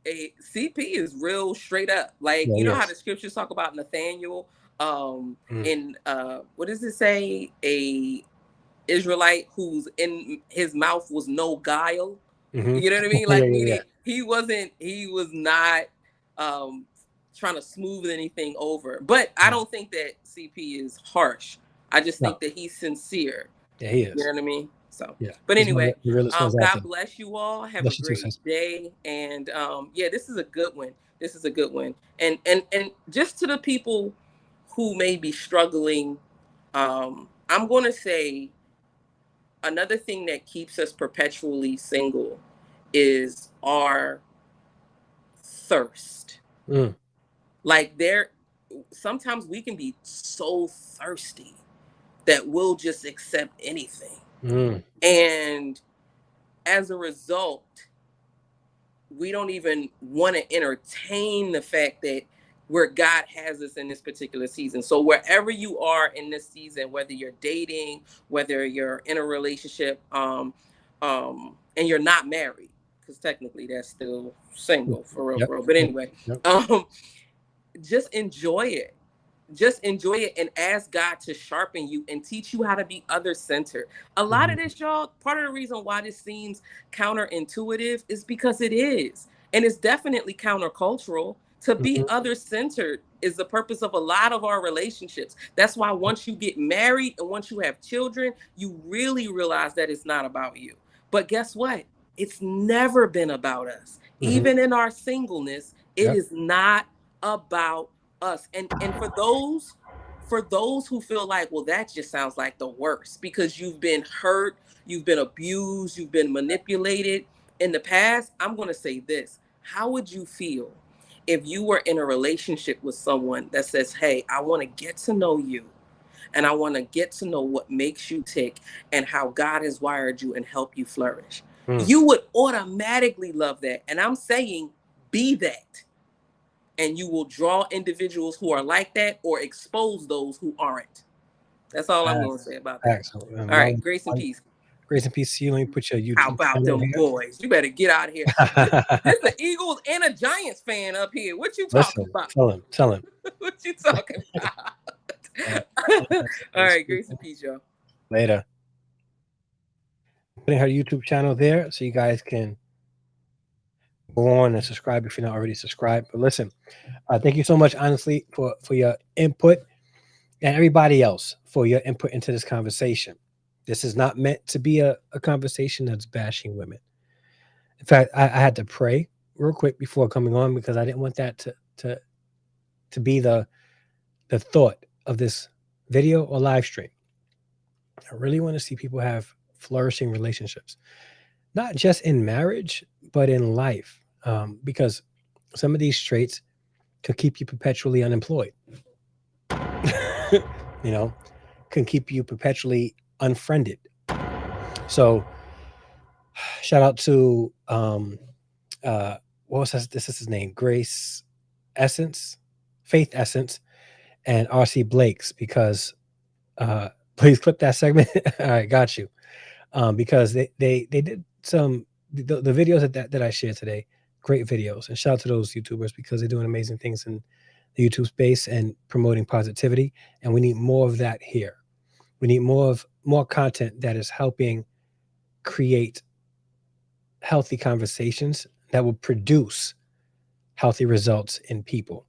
Speaker 4: a CP is real straight up. Like
Speaker 1: yeah,
Speaker 4: you know how
Speaker 1: yes.
Speaker 4: the scriptures talk about Nathaniel,
Speaker 1: Mm,
Speaker 4: in what does it say? A Israelite whose in his mouth was no guile.
Speaker 1: mm-hmm.
Speaker 4: You know what I mean?
Speaker 1: Yeah,
Speaker 4: Like
Speaker 1: yeah, yeah,
Speaker 4: meaning he was not um trying to smooth anything over. But I
Speaker 1: yeah.
Speaker 4: don't think that CP is harsh. I just
Speaker 1: No,
Speaker 4: think that he's sincere.
Speaker 1: yeah, he
Speaker 4: You
Speaker 1: is.
Speaker 4: know what I mean? So,
Speaker 1: Yeah,
Speaker 4: but
Speaker 1: he's one of
Speaker 4: anyway,
Speaker 1: the realest ones out
Speaker 4: God
Speaker 1: there.
Speaker 4: bless you all. Have a
Speaker 1: Bless you too,
Speaker 4: great
Speaker 1: sis.
Speaker 4: day. And yeah, this is a good one. This is a good one. And just to the people who may be struggling, I'm gonna say another thing that keeps us perpetually single is our thirst.
Speaker 1: Mm,
Speaker 4: Like there sometimes we can be so thirsty that will just accept anything. And as a result, we don't even want to entertain the fact that where God has us in this particular season. So wherever you are in this season, whether you're dating, whether you're in a relationship, and you're not married, because technically that's still single for real,
Speaker 1: Yep.
Speaker 4: for real. But anyway,
Speaker 1: Yep.
Speaker 4: Just enjoy it. Just enjoy it and ask God to sharpen you and teach you how to be other centered. A lot of this, y'all, part of the reason why this seems counterintuitive is because it is. And it's definitely countercultural. To be other centered is the purpose of a lot of our relationships. That's why once you get married and once you have children, you really realize that it's not about you. But guess what? It's never been about us. Even in our singleness, it is not about us. And for those who feel like, well, that just sounds like the worst because you've been hurt, you've been abused, you've been manipulated in the past, I'm going to say this. How would you feel if you were in a relationship with someone that says, hey, I want to get to know you and I want to get to know what makes you tick and how God has wired you and help you flourish? You would automatically love that. And I'm saying, be that. And you will draw individuals who are like that or expose those who aren't. That's all I'm going to say about that. All right, grace and peace.
Speaker 1: Grace and peace to you. Let me put your YouTube
Speaker 4: How about
Speaker 1: channel
Speaker 4: them
Speaker 1: here.
Speaker 4: boys? You better get out of here. There's an Eagles and a Giants fan up here. What you talking about?
Speaker 1: Tell him.
Speaker 4: What you talking about? All right, grace and peace, y'all.
Speaker 1: Later. Putting her YouTube channel there so you guys can go on and subscribe if you're not already subscribed. But listen, thank you so much, honestly, for your input, and everybody else for your input into this conversation. This is not meant to be a conversation that's bashing women. In fact, I had to pray real quick before coming on because I didn't want that to be the thought of this video or live stream. I really want to see people have flourishing relationships, not just in marriage, but in life, because some of these traits could keep you perpetually unemployed. Can keep you perpetually unfriended. So shout out to what was this is his name? Faith Essence, and RC Blake's, because please clip that segment. All right, got you. Because they did some the videos that I shared today, great videos, and shout out to those YouTubers because they're doing amazing things in the YouTube space and promoting positivity, and we need more of that here. We need more content that is helping create healthy conversations that will produce healthy results in people.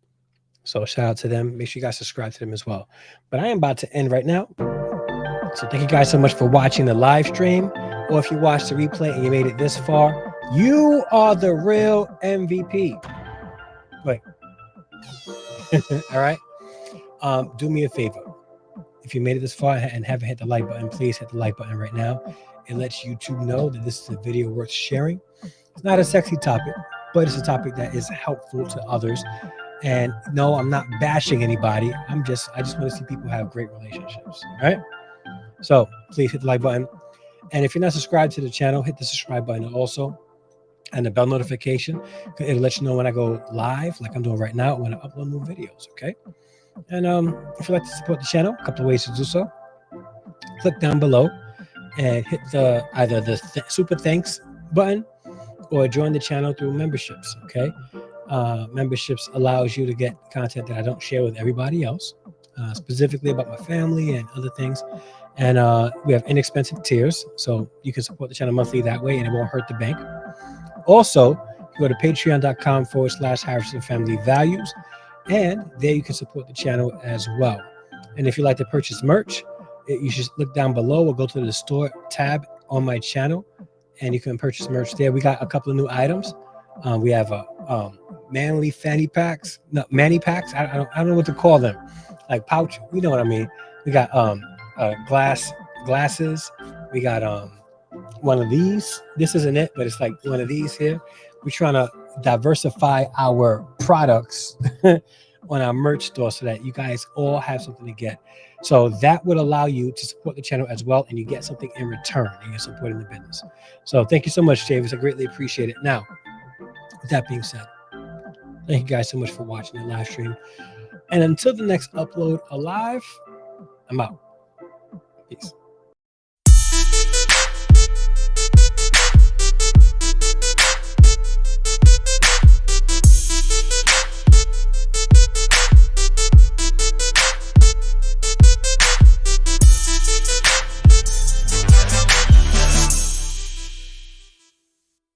Speaker 1: So shout out to them. Make sure you guys subscribe to them as well. But I am about to end right now. So thank you guys so much for watching the live stream. Or if you watched the replay and you made it this far, you are the real MVP. Wait. All right. Do me a favor. If you made it this far and haven't hit the like button, please hit the like button right now. It lets YouTube know that this is a video worth sharing. It's not a sexy topic, but it's a topic that is helpful to others. And no, I'm not bashing anybody. I just want to see people have great relationships. All right. So please hit the like button. And if you're not subscribed to the channel, hit the subscribe button also. And the bell notification. It'll let you know when I go live, like I'm doing right now, when I upload new videos. Okay. And if you'd like to support the channel, a couple of ways to do so. Click down below and hit either the super thanks button or join the channel through memberships. Okay. Memberships allows you to get content that I don't share with everybody else, specifically about my family and other things. And we have inexpensive tiers, so you can support the channel monthly that way, and it won't hurt the bank. Also, you go to patreon.com/Harrison Family Values, and there you can support the channel as well. And if you'd like to purchase merch, you should look down below or go to the store tab on my channel, and you can purchase merch there. We got a couple of new items. We have manly fanny packs, no, manny packs. I don't know what to call them, like pouch. You know what I mean. We got glasses. We got one of these. This isn't it, but it's like one of these here. We're trying to diversify our products on our merch store so that you guys all have something to get. So that would allow you to support the channel as well, and you get something in return, and you're supporting the business. So thank you so much, Davis. I greatly appreciate it. Now, with that being said, thank you guys so much for watching the live stream. And until the next upload alive, I'm out. Peace.